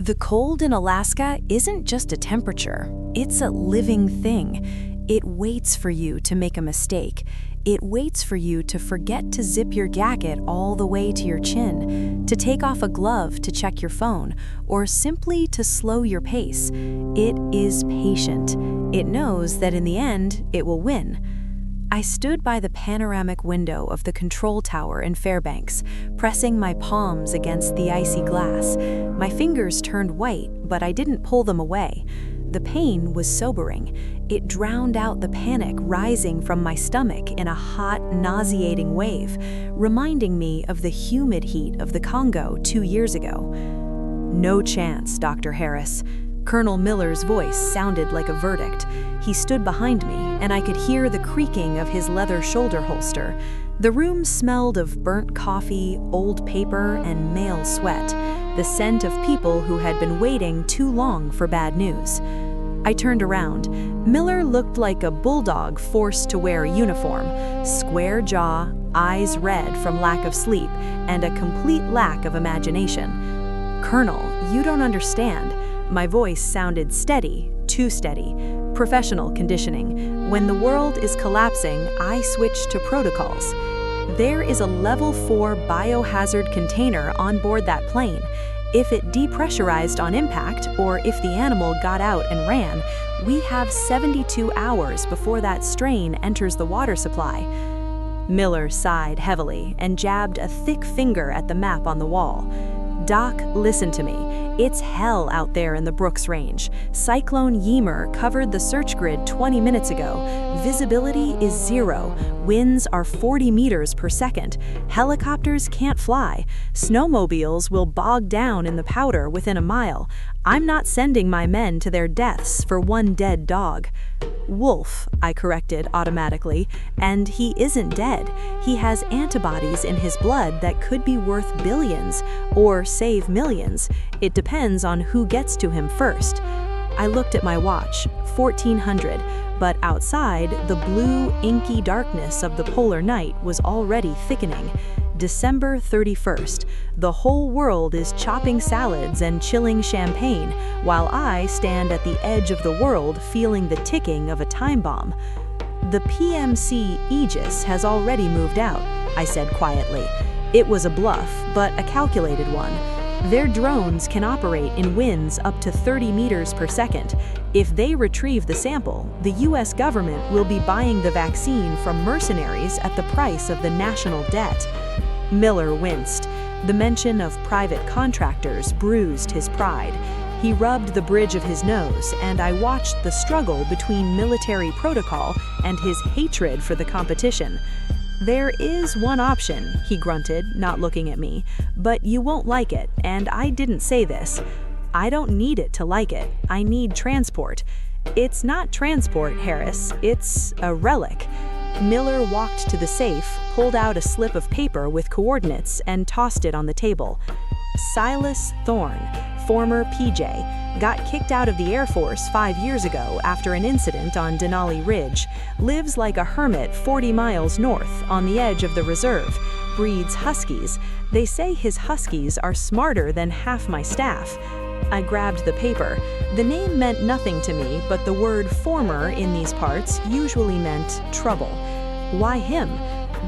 The cold in Alaska isn't just a temperature, it's a living thing. It waits for you to make a mistake. It waits for you to forget to zip your jacket all the way to your chin, to take off a glove to check your phone, or simply to slow your pace. It is patient. It knows that in the end, it will win. I stood by the panoramic window of the control tower in Fairbanks, pressing my palms against the icy glass. My fingers turned white, but I didn't pull them away. The pain was sobering. It drowned out the panic rising from my stomach in a hot, nauseating wave, reminding me of the humid heat of the Congo 2 years ago. "No chance, Dr. Harris." Colonel Miller's voice sounded like a verdict. He stood behind me, and I could hear the creaking of his leather shoulder holster. The room smelled of burnt coffee, old paper, and male sweat, the scent of people who had been waiting too long for bad news. I turned around. Miller looked like a bulldog forced to wear a uniform, square jaw, eyes red from lack of sleep, and a complete lack of imagination. "Colonel, you don't understand." My voice sounded steady, too steady. Professional conditioning. When the world is collapsing, I switch to protocols. There is a level 4 biohazard container on board that plane. If it depressurized on impact, or if the animal got out and ran, we have 72 hours before that strain enters the water supply. Miller sighed heavily and jabbed a thick finger at the map on the wall. "Doc, listen to me. It's hell out there in the Brooks Range. Cyclone Ymir covered the search grid 20 minutes ago. Visibility is 0. Winds are 40 meters per second. Helicopters can't fly. Snowmobiles will bog down in the powder within a mile. I'm not sending my men to their deaths for one dead dog." "Wolf," I corrected automatically, "and he isn't dead. He has antibodies in his blood that could be worth billions, or save millions. It depends on who gets to him first." I looked at my watch, 1400, but outside, the blue, inky darkness of the polar night was already thickening. December 31st. The whole world is chopping salads and chilling champagne, while I stand at the edge of the world feeling the ticking of a time bomb. "The PMC Aegis has already moved out," I said quietly. It was a bluff, but a calculated one. Their drones can operate in winds up to 30 meters per second. If they retrieve the sample, the US government will be buying the vaccine from mercenaries at the price of the national debt. Miller winced. The mention of private contractors bruised his pride. He rubbed the bridge of his nose, and I watched the struggle between military protocol and his hatred for the competition. "There is one option," he grunted, not looking at me, "but you won't like it, and I didn't say this. I don't need it to like it. I need transport." "It's not transport, Harris. It's a relic." Miller walked to the safe, pulled out a slip of paper with coordinates, and tossed it on the table. "Silas Thorne, former PJ, got kicked out of the Air Force 5 years ago after an incident on Denali Ridge. Lives like a hermit 40 miles north on the edge of the reserve. Breeds huskies. They say his huskies are smarter than half my staff." I grabbed the paper. The name meant nothing to me, but the word former in these parts usually meant trouble. Why him?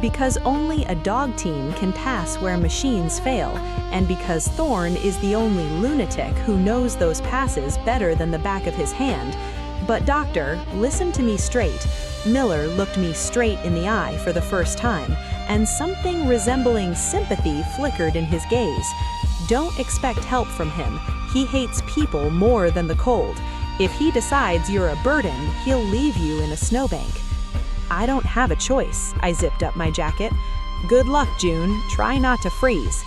Because only a dog team can pass where machines fail, and because Thorne is the only lunatic who knows those passes better than the back of his hand. "But doctor, listen to me straight." Miller looked me straight in the eye for the first time, and something resembling sympathy flickered in his gaze. "Don't expect help from him. He hates people more than the cold. If he decides you're a burden, he'll leave you in a snowbank." "I don't have a choice." I zipped up my jacket. "Good luck, June. Try not to freeze."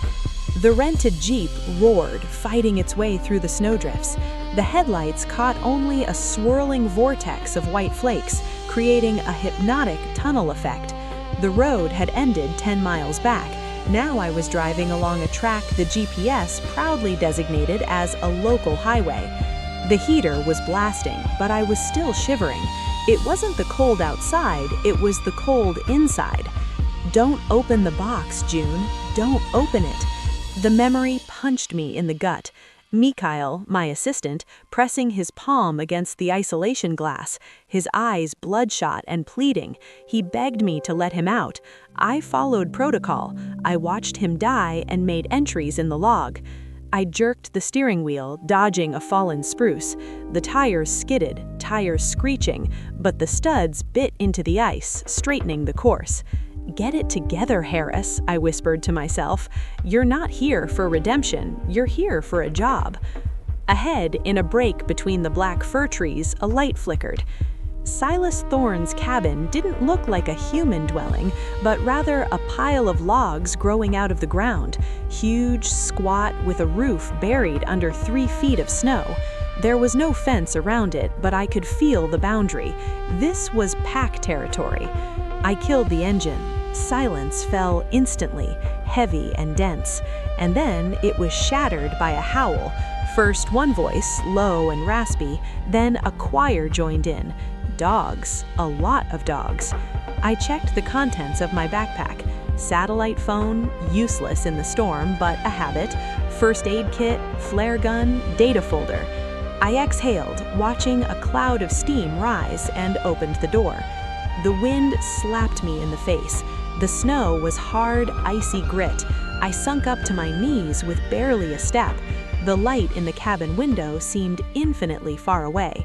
The rented Jeep roared, fighting its way through the snowdrifts. The headlights caught only a swirling vortex of white flakes, creating a hypnotic tunnel effect. The road had ended 10 miles back. Now I was driving along a track the GPS proudly designated as a local highway. The heater was blasting, but I was still shivering. It wasn't the cold outside, it was the cold inside. "Don't open the box, June. Don't open it." The memory punched me in the gut. Mikhail, my assistant, pressing his palm against the isolation glass, his eyes bloodshot and pleading. He begged me to let him out. I followed protocol. I watched him die and made entries in the log. I jerked the steering wheel, dodging a fallen spruce. The tires skidded, tires screeching, but the studs bit into the ice, straightening the course. "Get it together, Harris," I whispered to myself. "You're not here for redemption, you're here for a job." Ahead, in a break between the black fir trees, a light flickered. Silas Thorne's cabin didn't look like a human dwelling, but rather a pile of logs growing out of the ground, huge, squat, with a roof buried under 3 feet of snow. There was no fence around it, but I could feel the boundary. This was pack territory. I killed the engine. Silence fell instantly, heavy and dense, and then it was shattered by a howl. First one voice, low and raspy, then a choir joined in. Dogs, a lot of dogs. I checked the contents of my backpack. Satellite phone, useless in the storm, but a habit. First aid kit, flare gun, data folder. I exhaled, watching a cloud of steam rise, and opened the door. The wind slapped me in the face. The snow was hard, icy grit. I sunk up to my knees with barely a step. The light in the cabin window seemed infinitely far away.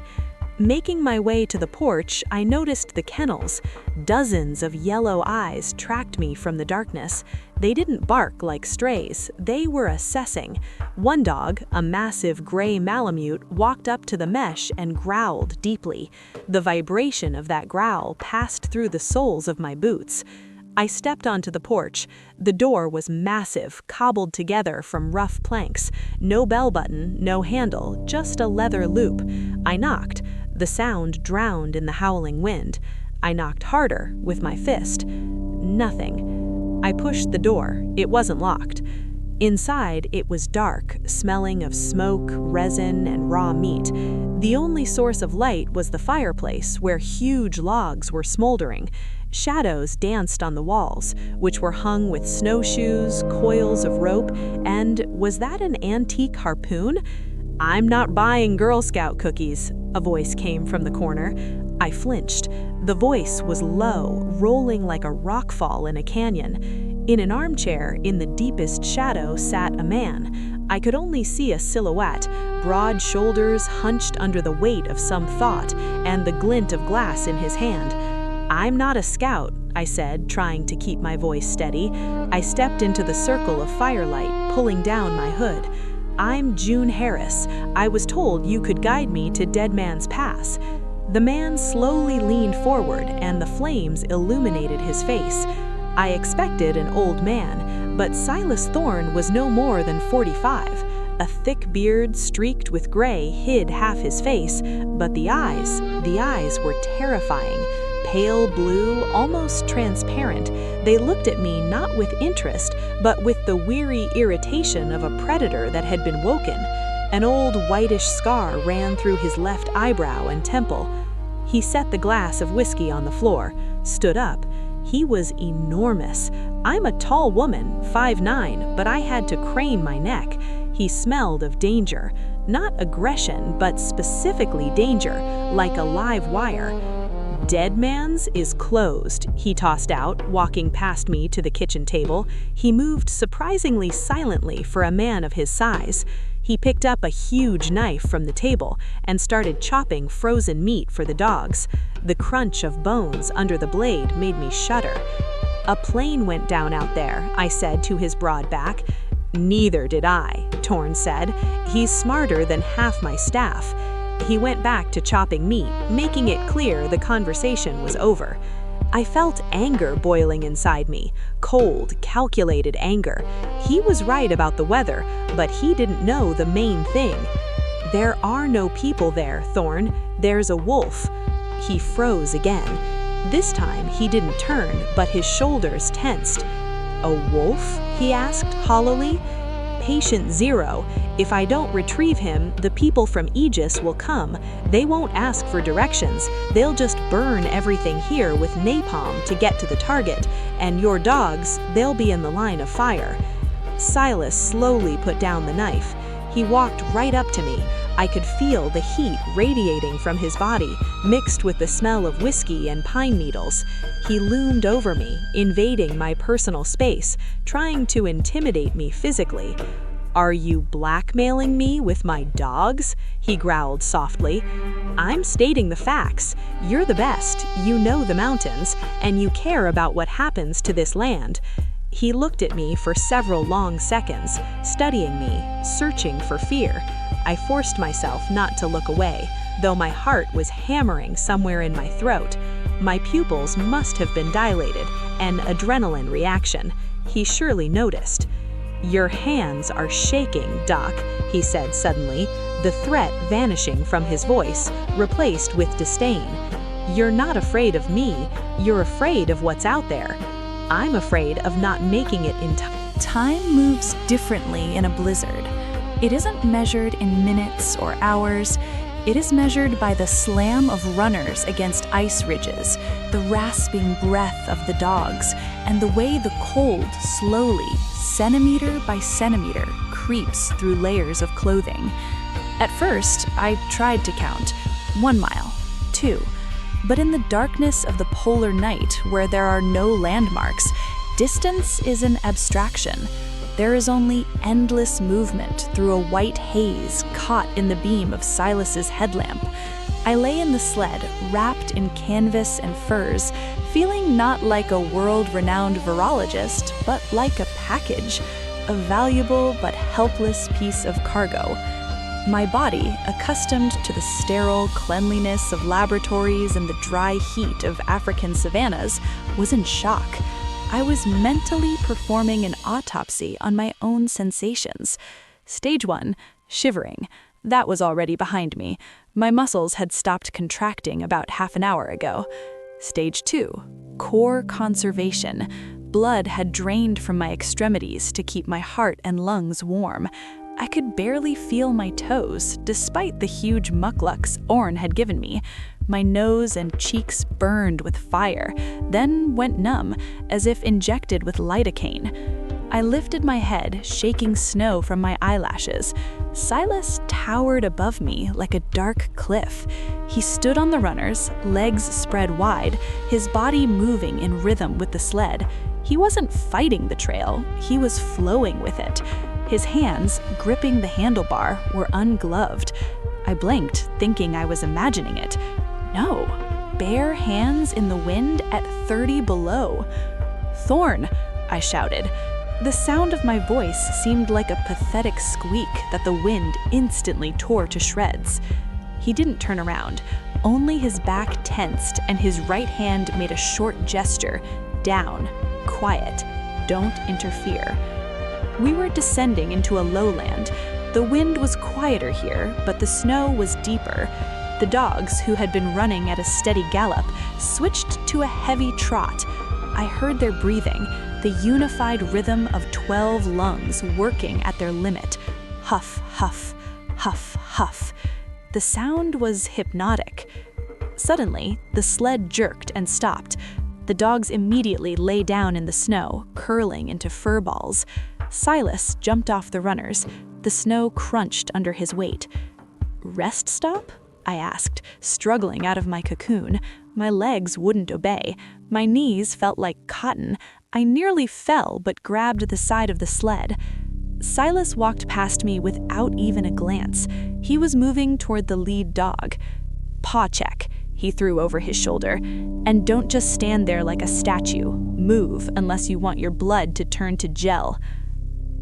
Making my way to the porch, I noticed the kennels. Dozens of yellow eyes tracked me from the darkness. They didn't bark like strays, they were assessing. One dog, a massive gray Malamute, walked up to the mesh and growled deeply. The vibration of that growl passed through the soles of my boots. I stepped onto the porch. The door was massive, cobbled together from rough planks. No bell button, no handle, just a leather loop. I knocked. The sound drowned in the howling wind. I knocked harder, with my fist. Nothing. I pushed the door. It wasn't locked. Inside, it was dark, smelling of smoke, resin, and raw meat. The only source of light was the fireplace, where huge logs were smoldering. Shadows danced on the walls, which were hung with snowshoes, coils of rope, and was that an antique harpoon? "I'm not buying Girl Scout cookies," a voice came from the corner. I flinched. The voice was low, rolling like a rockfall in a canyon. In an armchair, in the deepest shadow, sat a man. I could only see a silhouette, broad shoulders hunched under the weight of some thought, and the glint of glass in his hand. "I'm not a scout," I said, trying to keep my voice steady. I stepped into the circle of firelight, pulling down my hood. "I'm June Harris. I was told you could guide me to Dead Man's Pass." The man slowly leaned forward, and the flames illuminated his face. I expected an old man, but Silas Thorne was no more than 45. A thick beard streaked with gray hid half his face, but the eyes were terrifying. Pale blue, almost transparent. They looked at me not with interest, but with the weary irritation of a predator that had been woken. An old whitish scar ran through his left eyebrow and temple. He set the glass of whiskey on the floor, stood up. He was enormous. I'm a tall woman, 5'9", but I had to crane my neck. He smelled of danger. Not aggression, but specifically danger, like a live wire. "Dead Man's is closed," he tossed out, walking past me to the kitchen table. He moved surprisingly silently for a man of his size. He picked up a huge knife from the table and started chopping frozen meat for the dogs. The crunch of bones under the blade made me shudder. "A plane went down out there," I said to his broad back. "Neither did I," Torn said. "He's smarter than half my staff." He went back to chopping meat, making it clear the conversation was over. I felt anger boiling inside me, cold, calculated anger. He was right about the weather, but he didn't know the main thing. "There are no people there, Thorne. There's a wolf." He froze again. This time he didn't turn, but his shoulders tensed. "A wolf?" he asked hollowly. "Patient zero. If I don't retrieve him, the people from Aegis will come. They won't ask for directions. They'll just burn everything here with napalm to get to the target, and your dogs, they'll be in the line of fire." Silas slowly put down the knife. He walked right up to me. I could feel the heat radiating from his body, mixed with the smell of whiskey and pine needles. He loomed over me, invading my personal space, trying to intimidate me physically. "Are you blackmailing me with my dogs?" he growled softly. "I'm stating the facts. You're the best, you know the mountains, and you care about what happens to this land." He looked at me for several long seconds, studying me, searching for fear. I forced myself not to look away, though my heart was hammering somewhere in my throat. My pupils must have been dilated, an adrenaline reaction. He surely noticed. "Your hands are shaking, Doc," he said suddenly, the threat vanishing from his voice, replaced with disdain. "You're not afraid of me, you're afraid of what's out there. I'm afraid of not making it in time." Time moves differently in a blizzard. It isn't measured in minutes or hours. It is measured by the slam of runners against ice ridges, the rasping breath of the dogs, and the way the cold slowly, centimeter by centimeter, creeps through layers of clothing. At first, I tried to count 1 mile, 2, but in the darkness of the polar night, where there are no landmarks, distance is an abstraction. There is only endless movement through a white haze caught in the beam of Silas's headlamp. I lay in the sled, wrapped in canvas and furs, feeling not like a world-renowned virologist, but like a package, a valuable but helpless piece of cargo. My body, accustomed to the sterile cleanliness of laboratories and the dry heat of African savannas, was in shock. I was mentally performing an autopsy on my own sensations. Stage 1, shivering. That was already behind me. My muscles had stopped contracting about half an hour ago. Stage 2, core conservation. Blood had drained from my extremities to keep my heart and lungs warm. I could barely feel my toes, despite the huge mucklucks Orn had given me. My nose and cheeks burned with fire, then went numb, as if injected with lidocaine. I lifted my head, shaking snow from my eyelashes. Silas towered above me like a dark cliff. He stood on the runners, legs spread wide, his body moving in rhythm with the sled. He wasn't fighting the trail, he was flowing with it. His hands, gripping the handlebar, were ungloved. I blinked, thinking I was imagining it. No, bare hands in the wind at 30 below. "Thorn!" I shouted. The sound of my voice seemed like a pathetic squeak that the wind instantly tore to shreds. He didn't turn around, only his back tensed and his right hand made a short gesture. Down, quiet, don't interfere. We were descending into a lowland. The wind was quieter here, but the snow was deeper. The dogs, who had been running at a steady gallop, switched to a heavy trot. I heard their breathing, the unified rhythm of 12 lungs working at their limit. Huff, huff, huff, huff. The sound was hypnotic. Suddenly, the sled jerked and stopped. The dogs immediately lay down in the snow, curling into fur balls. Silas jumped off the runners. The snow crunched under his weight. "Rest stop?" I asked, struggling out of my cocoon. My legs wouldn't obey. My knees felt like cotton. I nearly fell but grabbed the side of the sled. Silas walked past me without even a glance. He was moving toward the lead dog. "Paw check," he threw over his shoulder. "And don't just stand there like a statue. Move unless you want your blood to turn to gel."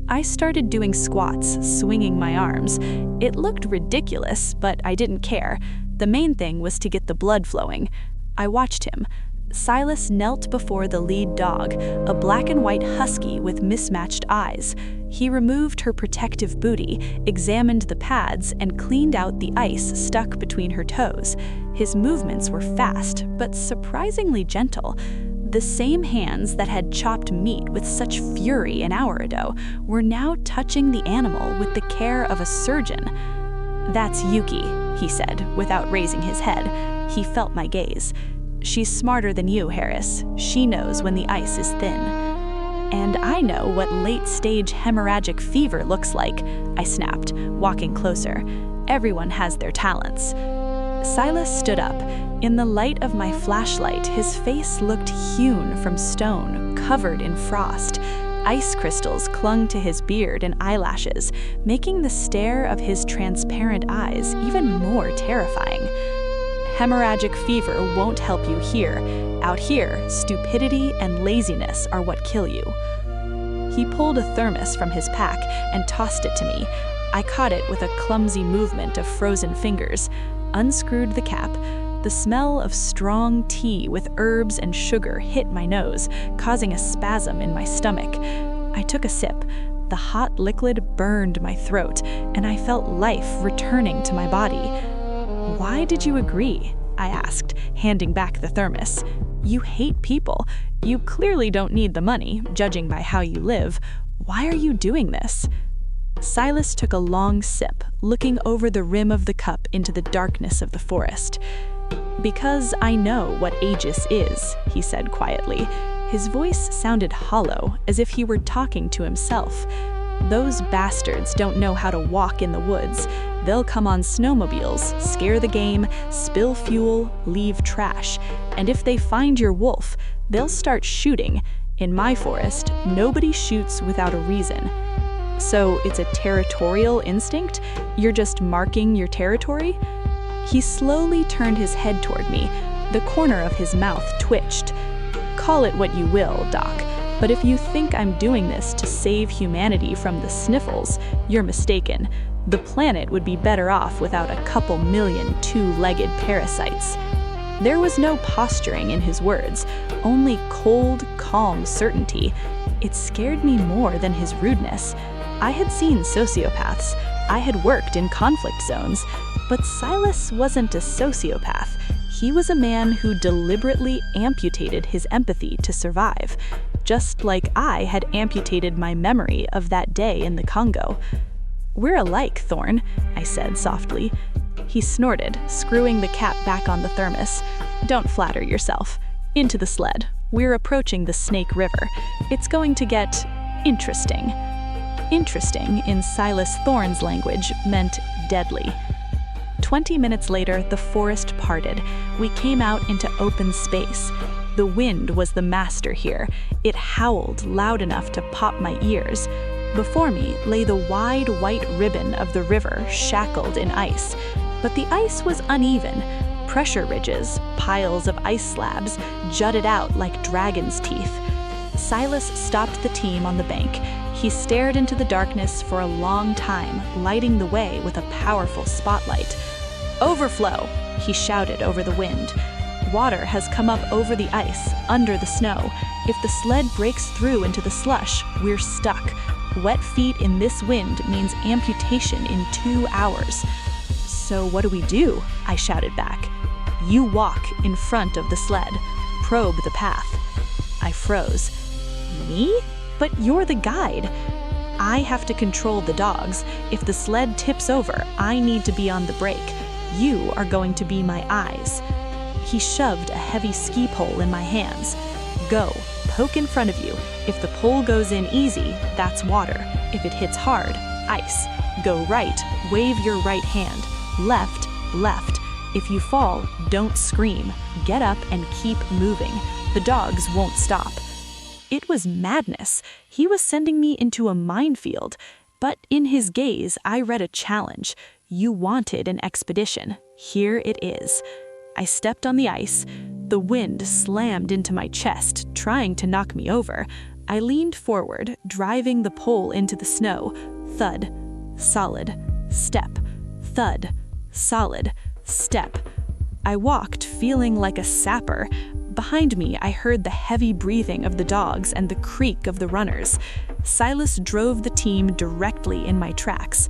I started doing squats, swinging my arms. It looked ridiculous, but I didn't care. The main thing was to get the blood flowing. I watched him. Silas knelt before the lead dog, a black and white husky with mismatched eyes. He removed her protective booty, examined the pads, and cleaned out the ice stuck between her toes. His movements were fast, but surprisingly gentle. The same hands that had chopped meat with such fury an hour ago were now touching the animal with the care of a surgeon. "That's Yuki," he said, without raising his head. He felt my gaze. "She's smarter than you, Harris. She knows when the ice is thin." And I know what late-stage hemorrhagic fever looks like, I snapped, walking closer. Everyone has their talents. Silas stood up. In the light of my flashlight, his face looked hewn from stone, covered in frost. Ice crystals clung to his beard and eyelashes, making the stare of his transparent eyes even more terrifying. Hemorrhagic fever won't help you here. Out here, stupidity and laziness are what kill you. He pulled a thermos from his pack and tossed it to me. I caught it with a clumsy movement of frozen fingers, unscrewed the cap. The smell of strong tea with herbs and sugar hit my nose, causing a spasm in my stomach. I took a sip. The hot liquid burned my throat, and I felt life returning to my body. "Why did you agree?" I asked, handing back the thermos. "You hate people. You clearly don't need the money, judging by how you live. Why are you doing this?" Silas took a long sip, looking over the rim of the cup into the darkness of the forest. "Because I know what Aegis is," he said quietly. His voice sounded hollow, as if he were talking to himself. "Those bastards don't know how to walk in the woods. They'll come on snowmobiles, scare the game, spill fuel, leave trash. And if they find your wolf, they'll start shooting. In my forest, nobody shoots without a reason." "So it's a territorial instinct? You're just marking your territory?" He slowly turned his head toward me. The corner of his mouth twitched. "Call it what you will, Doc, but if you think I'm doing this to save humanity from the sniffles, you're mistaken. The planet would be better off without a couple million two-legged parasites." There was no posturing in his words, only cold, calm certainty. It scared me more than his rudeness. I had seen sociopaths. I had worked in conflict zones. But Silas wasn't a sociopath. He was a man who deliberately amputated his empathy to survive, just like I had amputated my memory of that day in the Congo. "We're alike, Thorn," I said softly. He snorted, screwing the cap back on the thermos. "Don't flatter yourself. Into the sled. We're approaching the Snake River. It's going to get interesting." Interesting, in Silas Thorn's language, meant deadly. 20 minutes later, the forest parted. We came out into open space. The wind was the master here. It howled loud enough to pop my ears. Before me lay the wide white ribbon of the river, shackled in ice. But the ice was uneven. Pressure ridges, piles of ice slabs, jutted out like dragon's teeth. Silas stopped the team on the bank. He stared into the darkness for a long time, lighting the way with a powerful spotlight. "Overflow!" he shouted over the wind. "Water has come up over the ice, under the snow. If the sled breaks through into the slush, we're stuck. Wet feet in this wind means amputation in 2 hours." "So what do we do?" I shouted back. "You walk in front of the sled. Probe the path." I froze. "Me? But you're the guide." "I have to control the dogs. If the sled tips over, I need to be on the brake. You are going to be my eyes." He shoved a heavy ski pole in my hands. "Go, poke in front of you. If the pole goes in easy, that's water. If it hits hard, ice. Go right, wave your right hand. Left, left. If you fall, don't scream. Get up and keep moving. The dogs won't stop." It was madness. He was sending me into a minefield. But in his gaze, I read a challenge. You wanted an expedition. Here it is. I stepped on the ice. The wind slammed into my chest, trying to knock me over. I leaned forward, driving the pole into the snow. Thud. Solid. Step. Thud. Solid. Step. I walked, feeling like a sapper. Behind me, I heard the heavy breathing of the dogs and the creak of the runners. Silas drove the team directly in my tracks.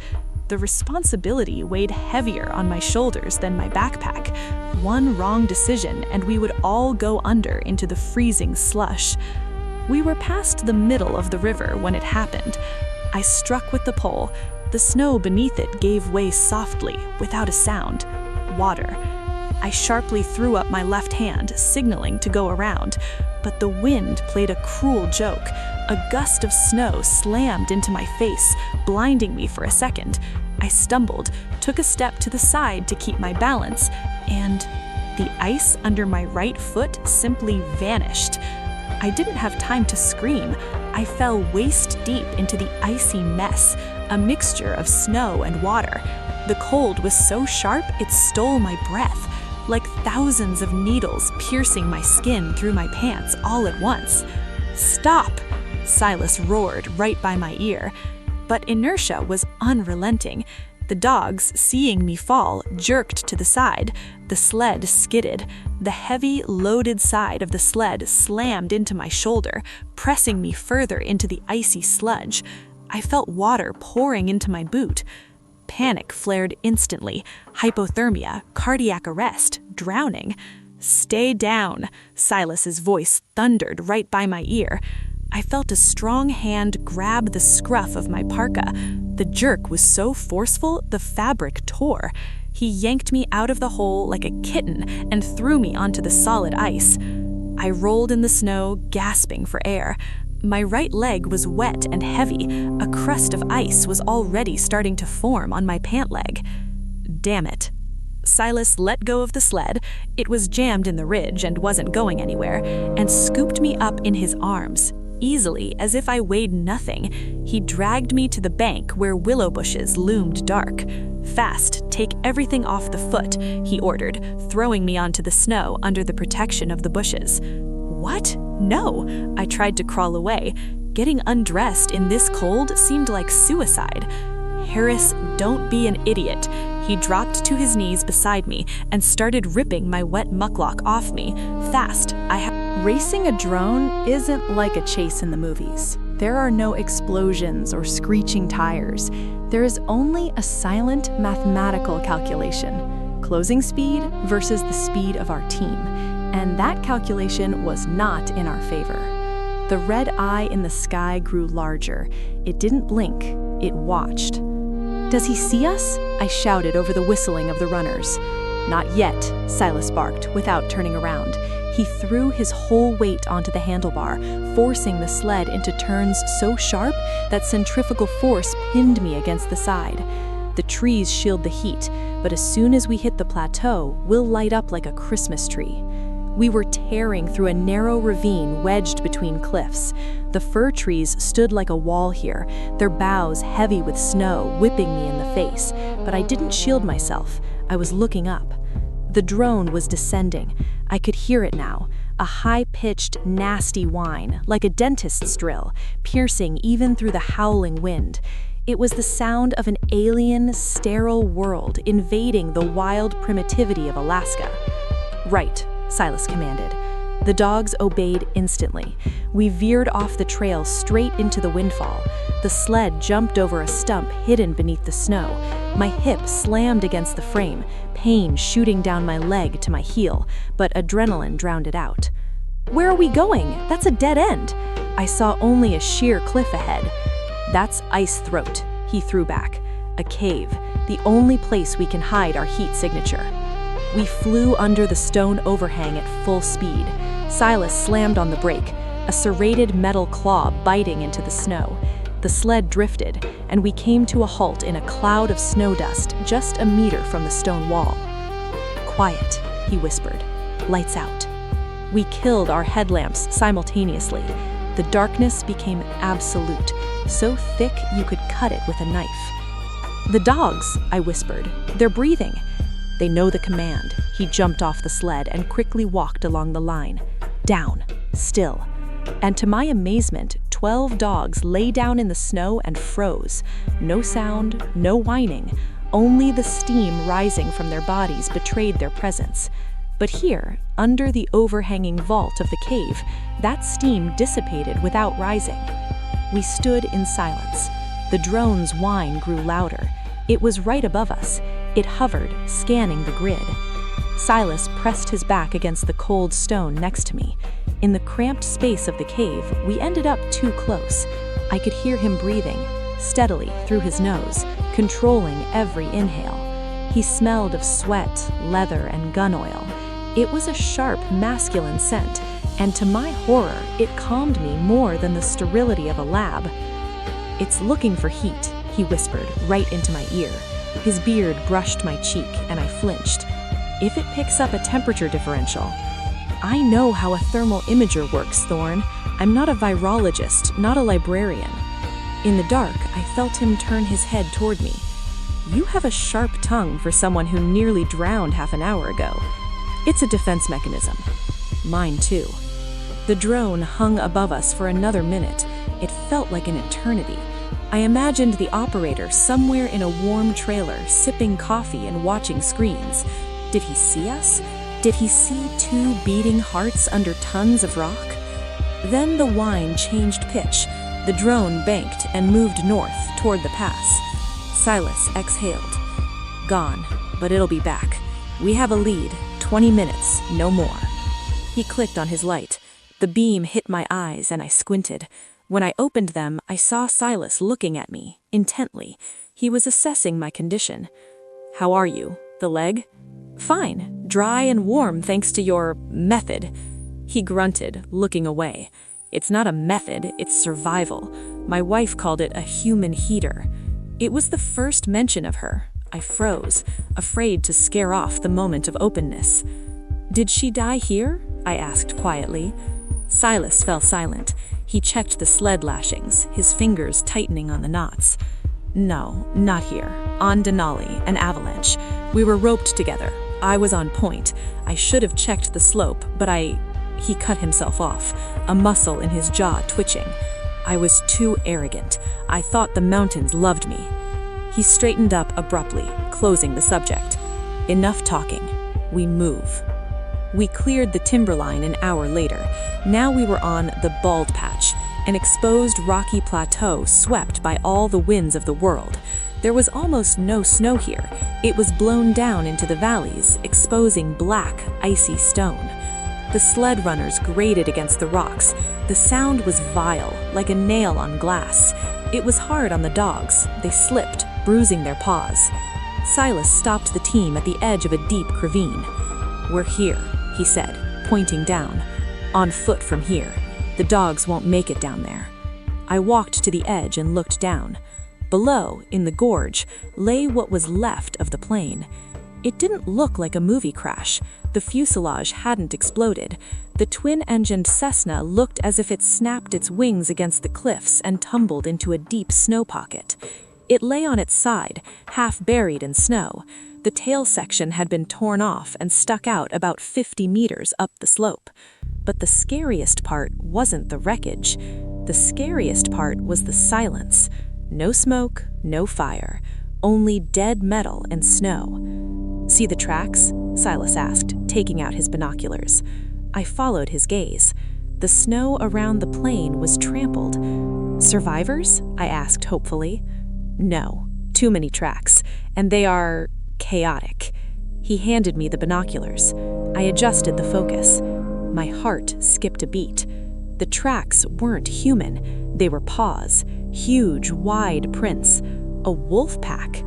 The responsibility weighed heavier on my shoulders than my backpack. One wrong decision, and we would all go under into the freezing slush. We were past the middle of the river when it happened. I struck with the pole. The snow beneath it gave way softly, without a sound. Water. I sharply threw up my left hand, signaling to go around. But the wind played a cruel joke. A gust of snow slammed into my face, blinding me for a second. I stumbled, took a step to the side to keep my balance, and the ice under my right foot simply vanished. I didn't have time to scream. I fell waist deep into the icy mess, a mixture of snow and water. The cold was so sharp it stole my breath, like thousands of needles piercing my skin through my pants all at once. "Stop!" Silas roared right by my ear. But inertia was unrelenting. The dogs, seeing me fall, jerked to the side. The sled skidded. The heavy, loaded side of the sled slammed into my shoulder, pressing me further into the icy sludge. I felt water pouring into my boot. Panic flared instantly. Hypothermia, cardiac arrest, drowning. "Stay down," Silas's voice thundered right by my ear. I felt a strong hand grab the scruff of my parka. The jerk was so forceful, the fabric tore. He yanked me out of the hole like a kitten and threw me onto the solid ice. I rolled in the snow, gasping for air. My right leg was wet and heavy. A crust of ice was already starting to form on my pant leg. Damn it. Silas let go of the sled, it was jammed in the ridge and wasn't going anywhere, and scooped me up in his arms. Easily, as if I weighed nothing, he dragged me to the bank where willow bushes loomed dark. "Fast, take everything off the foot," he ordered, throwing me onto the snow under the protection of the bushes. "What? No!" I tried to crawl away. Getting undressed in this cold seemed like suicide. "Harris, don't be an idiot." He dropped to his knees beside me and started ripping my wet mucklock off me. "Fast, Racing a drone isn't like a chase in the movies. There are no explosions or screeching tires. There is only a silent mathematical calculation: closing speed versus the speed of our team. And that calculation was not in our favor. The red eye in the sky grew larger. It didn't blink, it watched. "Does he see us?" I shouted over the whistling of the runners. "Not yet," Silas barked without turning around. He threw his whole weight onto the handlebar, forcing the sled into turns so sharp that centrifugal force pinned me against the side. The trees shield the heat, but as soon as we hit the plateau, we'll light up like a Christmas tree. We were tearing through a narrow ravine wedged between cliffs. The fir trees stood like a wall here, their boughs heavy with snow, whipping me in the face. But I didn't shield myself. I was looking up. The drone was descending. I could hear it now, a high-pitched, nasty whine, like a dentist's drill, piercing even through the howling wind. It was the sound of an alien, sterile world invading the wild primitivity of Alaska. "Right," Silas commanded. The dogs obeyed instantly. We veered off the trail straight into the windfall. The sled jumped over a stump hidden beneath the snow. My hip slammed against the frame, pain shooting down my leg to my heel, but adrenaline drowned it out. "Where are we going? That's a dead end." I saw only a sheer cliff ahead. "That's Ice Throat," he threw back. "A cave, the only place we can hide our heat signature." We flew under the stone overhang at full speed. Silas slammed on the brake, a serrated metal claw biting into the snow. The sled drifted, and we came to a halt in a cloud of snow dust just a meter from the stone wall. "Quiet," he whispered. "Lights out." We killed our headlamps simultaneously. The darkness became absolute, so thick you could cut it with a knife. "The dogs," I whispered. "They're breathing." "They know the command." He jumped off the sled and quickly walked along the line. Down, still. And to my amazement, 12 dogs lay down in the snow and froze. No sound, no whining, only the steam rising from their bodies betrayed their presence. But here, under the overhanging vault of the cave, that steam dissipated without rising. We stood in silence. The drone's whine grew louder. It was right above us. It hovered, scanning the grid. Silas pressed his back against the cold stone next to me. In the cramped space of the cave, we ended up too close. I could hear him breathing, steadily through his nose, controlling every inhale. He smelled of sweat, leather, and gun oil. It was a sharp, masculine scent, And to my horror, it calmed me more than the sterility of a lab. "It's looking for heat," he whispered right into my ear. His beard brushed my cheek, and I flinched. "If it picks up a temperature differential." "I know how a thermal imager works, Thorn. I'm not a virologist, not a librarian." In the dark, I felt him turn his head toward me. "You have a sharp tongue for someone who nearly drowned half an hour ago." "It's a defense mechanism." "Mine too." The drone hung above us for another minute. It felt like an eternity. I imagined the operator somewhere in a warm trailer, sipping coffee and watching screens. Did he see us? Did he see 2 beating hearts under tons of rock? Then the whine changed pitch. The drone banked and moved north toward the pass. Silas exhaled. "Gone, but it'll be back. We have a lead, 20 minutes, no more." He clicked on his light. The beam hit my eyes and I squinted. When I opened them, I saw Silas looking at me, intently. He was assessing my condition. "How are you? The leg?" "Fine, dry and warm thanks to your method." He grunted, looking away. "It's not a method, it's survival. My wife called it a human heater." It was the first mention of her. I froze, afraid to scare off the moment of openness. "Did she die here?" I asked quietly. Silas fell silent. He checked the sled lashings, his fingers tightening on the knots. "No, not here. On Denali, an avalanche. We were roped together. I was on point. I should have checked the slope, but He cut himself off, a muscle in his jaw twitching. I was too arrogant. I thought the mountains loved me. He straightened up abruptly, closing the subject. "Enough talking. We move." We cleared the timberline an hour later. Now we were on the Bald Patch, an exposed rocky plateau swept by all the winds of the world. There was almost no snow here. It was blown down into the valleys, exposing black, icy stone. The sled runners grated against the rocks. The sound was vile, like a nail on glass. It was hard on the dogs. They slipped, bruising their paws. Silas stopped the team at the edge of a deep ravine. "We're here," he said, pointing down. "On foot from here. The dogs won't make it down there." I walked to the edge and looked down. Below, in the gorge, lay what was left of the plane. It didn't look like a movie crash. The fuselage hadn't exploded. The twin-engined Cessna looked as if it snapped its wings against the cliffs and tumbled into a deep snow pocket. It lay on its side, half buried in snow. The tail section had been torn off and stuck out about 50 meters up the slope. But the scariest part wasn't the wreckage. The scariest part was the silence. No smoke, no fire, only dead metal and snow. "See the tracks?" Silas asked, taking out his binoculars. I followed his gaze. The snow around the plane was trampled. "Survivors?" I asked hopefully. "No, too many tracks, and they are chaotic." He handed me the binoculars. I adjusted the focus. My heart skipped a beat. The tracks weren't human. They were paws, huge, wide prints. A wolf pack.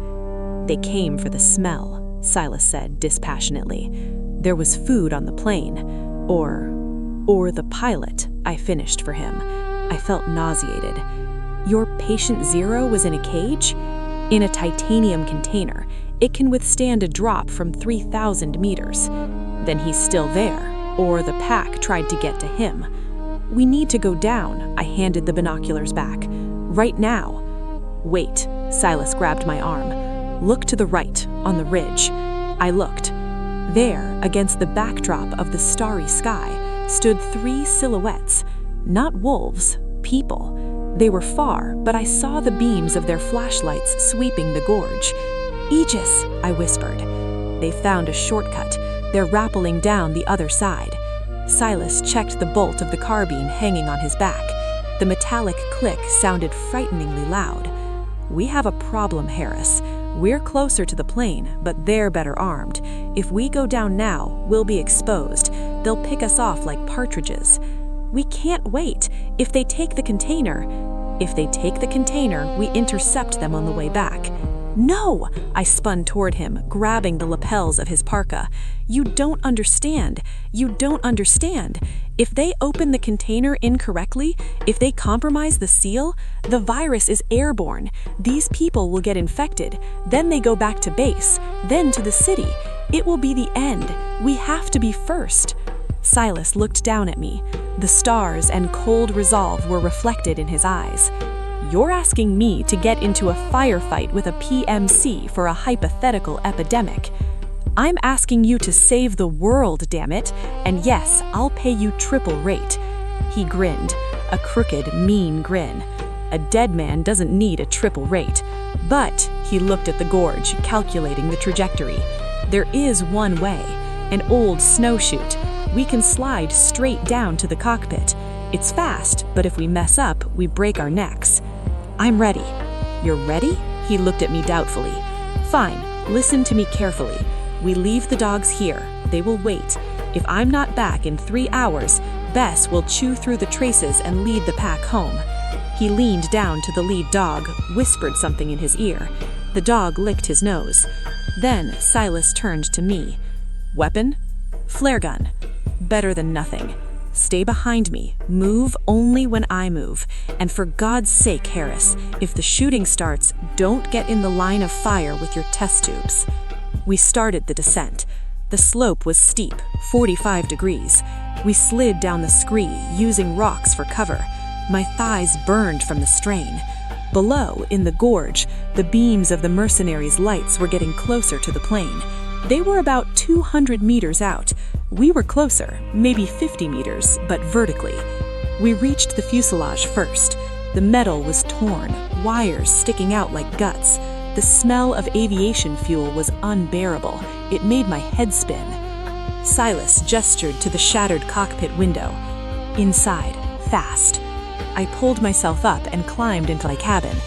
"They came for the smell," Silas said dispassionately. "There was food on the plane. Or the pilot," I finished for him. I felt nauseated. "Your patient zero was in a cage?" "In a titanium container. It can withstand a drop from 3,000 meters. Then he's still there, or the pack tried to get to him." "We need to go down," I handed the binoculars back. "Right now." "Wait," Silas grabbed my arm. "Look to the right, on the ridge." I looked. There, against the backdrop of the starry sky, stood 3 silhouettes. Not wolves, people. They were far, but I saw the beams of their flashlights sweeping the gorge. "Aegis," I whispered. "They found a shortcut. They're rappelling down the other side." Silas checked the bolt of the carbine hanging on his back. The metallic click sounded frighteningly loud. "We have a problem, Harris. We're closer to the plane, but they're better armed. If we go down now, we'll be exposed. They'll pick us off like partridges." "We can't wait. If they take the container..." "If they take the container, we intercept them on the way back." "No!" I spun toward him, grabbing the lapels of his parka. You don't understand. You don't understand. If they open the container incorrectly, if they compromise the seal, the virus is airborne. These people will get infected. Then they go back to base, then to the city. It will be the end. We have to be first. Silas looked down at me. The stars and cold resolve were reflected in his eyes. You're asking me to get into a firefight with a PMC for a hypothetical epidemic. I'm asking you to save the world, damn it, and yes, I'll pay you triple rate. He grinned, a crooked, mean grin. A dead man doesn't need a triple rate. But he looked at the gorge, calculating the trajectory. There is one way, an old snowshoot. We can slide straight down to the cockpit. It's fast, but if we mess up, we break our necks. I'm ready. You're ready? He looked at me doubtfully. Fine, listen to me carefully. We leave the dogs here. They will wait. If I'm not back in 3 hours, Bess will chew through the traces and lead the pack home. He leaned down to the lead dog, whispered something in his ear. The dog licked his nose. Then Silas turned to me. Weapon? Flare gun. Better than nothing. Stay behind me. Move only when I move. And for God's sake, Harris, if the shooting starts, don't get in the line of fire with your test tubes. We started the descent. The slope was steep, 45 degrees. We slid down the scree, using rocks for cover. My thighs burned from the strain. Below, in the gorge, the beams of the mercenaries' lights were getting closer to the plane. They were about 200 meters out. We were closer, maybe 50 meters, but vertically. We reached the fuselage first. The metal was torn, wires sticking out like guts. The smell of aviation fuel was unbearable. It made my head spin. Silas gestured to the shattered cockpit window. Inside, fast. I pulled myself up and climbed into my cabin.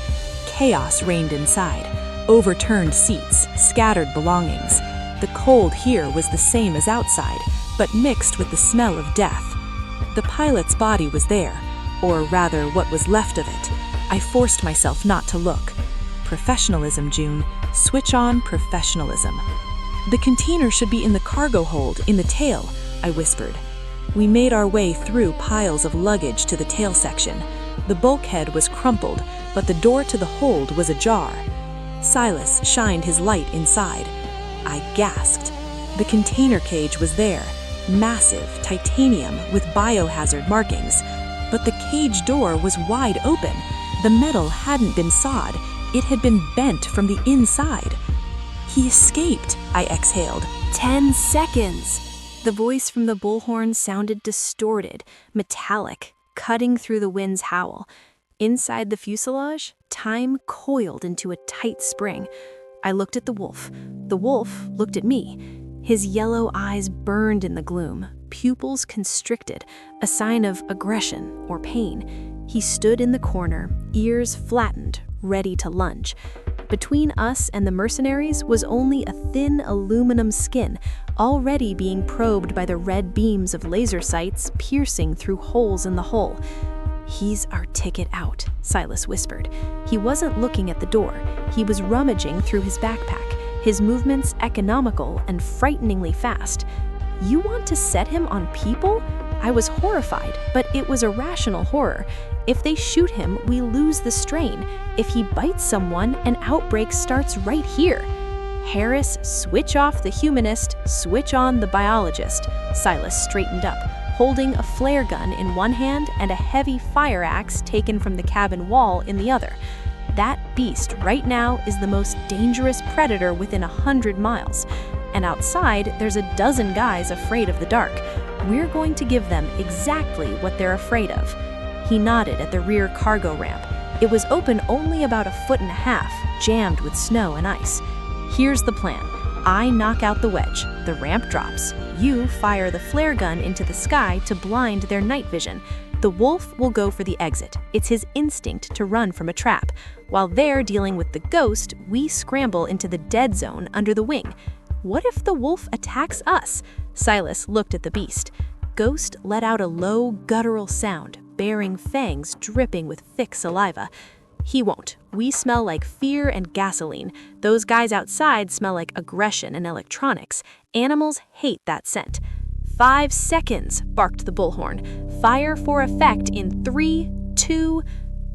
Chaos reigned inside. Overturned seats, scattered belongings. The cold here was the same as outside, but mixed with the smell of death. The pilot's body was there, or rather what was left of it. I forced myself not to look. Professionalism, June. Switch on professionalism. The container should be in the cargo hold, in the tail, I whispered. We made our way through piles of luggage to the tail section. The bulkhead was crumpled, but the door to the hold was ajar. Silas shined his light inside. I gasped. The container cage was there, massive, titanium with biohazard markings. But the cage door was wide open. The metal hadn't been sawed. It had been bent from the inside. He escaped, I exhaled. 10 seconds! The voice from the bullhorn sounded distorted, metallic, cutting through the wind's howl. Inside the fuselage, time coiled into a tight spring. I looked at the wolf. The wolf looked at me. His yellow eyes burned in the gloom, pupils constricted, a sign of aggression or pain. He stood in the corner, ears flattened, ready to lunge. Between us and the mercenaries was only a thin aluminum skin, already being probed by the red beams of laser sights piercing through holes in the hull. "He's our ticket out," Silas whispered. He wasn't looking at the door. He was rummaging through his backpack, his movements economical and frighteningly fast. "You want to set him on people?" I was horrified, but it was a rational horror. If they shoot him, we lose the strain. If he bites someone, an outbreak starts right here. "Harris, switch off the humanist, switch on the biologist." Silas straightened up, holding a flare gun in one hand and a heavy fire axe taken from the cabin wall in the other. "That beast right now is the most dangerous predator within 100 miles. And outside, there's a dozen guys afraid of the dark. We're going to give them exactly what they're afraid of." He nodded at the rear cargo ramp. It was open only about 1.5 feet, jammed with snow and ice. "Here's the plan. I knock out the wedge. The ramp drops. You fire the flare gun into the sky to blind their night vision. The wolf will go for the exit. It's his instinct to run from a trap. While they're dealing with the ghost, we scramble into the dead zone under the wing. What if the wolf attacks us?" Silas looked at the beast. Ghost let out a low, guttural sound, baring fangs dripping with thick saliva. "He won't. We smell like fear and gasoline. Those guys outside smell like aggression and electronics. Animals hate that scent. 5 seconds, barked the bullhorn. Fire for effect in 3, 2...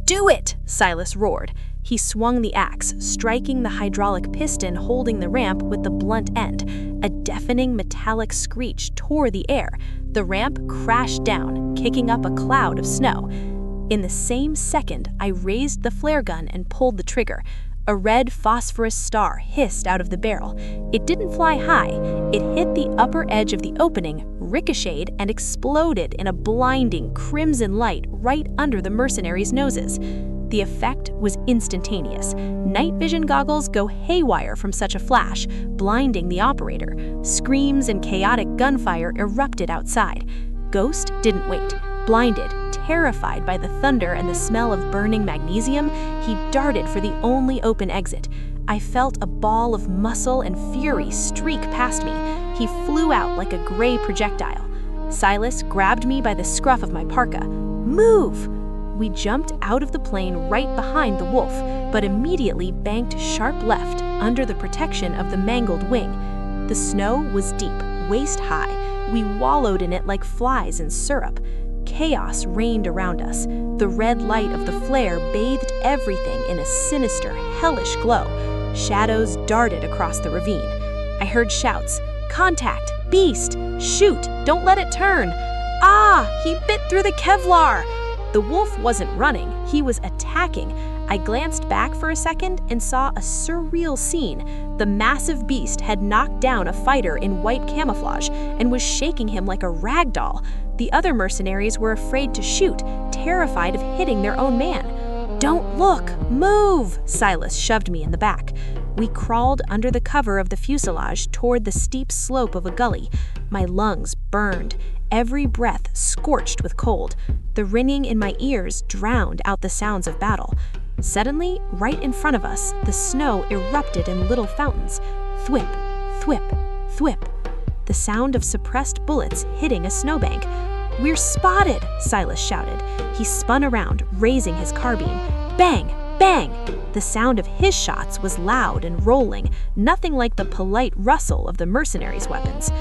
Do it! Silas roared. He swung the axe, striking the hydraulic piston holding the ramp with the blunt end. A deafening metallic screech tore the air. The ramp crashed down, kicking up a cloud of snow. In the same second, I raised the flare gun and pulled the trigger. A red phosphorus star hissed out of the barrel. It didn't fly high. It hit the upper edge of the opening, ricocheted, and exploded in a blinding crimson light right under the mercenaries' noses. The effect was instantaneous. Night vision goggles go haywire from such a flash, blinding the operator. Screams and chaotic gunfire erupted outside. Ghost didn't wait. Blinded, terrified by the thunder and the smell of burning magnesium, he darted for the only open exit. I felt a ball of muscle and fury streak past me. He flew out like a gray projectile. Silas grabbed me by the scruff of my parka. Move! We jumped out of the plane right behind the wolf, but immediately banked sharp left under the protection of the mangled wing. The snow was deep, waist high. We wallowed in it like flies in syrup. Chaos reigned around us. The red light of the flare bathed everything in a sinister, hellish glow. Shadows darted across the ravine. I heard shouts, "Contact! Beast! Shoot! Don't let it turn! Ah! He bit through the Kevlar!" The wolf wasn't running, he was attacking. I glanced back for a second and saw a surreal scene. The massive beast had knocked down a fighter in white camouflage and was shaking him like a rag doll. The other mercenaries were afraid to shoot, terrified of hitting their own man. "Don't look! Move!" Silas shoved me in the back. We crawled under the cover of the fuselage toward the steep slope of a gully. My lungs burned, every breath scorched with cold. The ringing in my ears drowned out the sounds of battle. Suddenly, right in front of us, the snow erupted in little fountains. Thwip, thwip, thwip. The sound of suppressed bullets hitting a snowbank. "We're spotted!" Silas shouted. He spun around, raising his carbine. Bang! Bang! The sound of his shots was loud and rolling, nothing like the polite rustle of the mercenaries' weapons.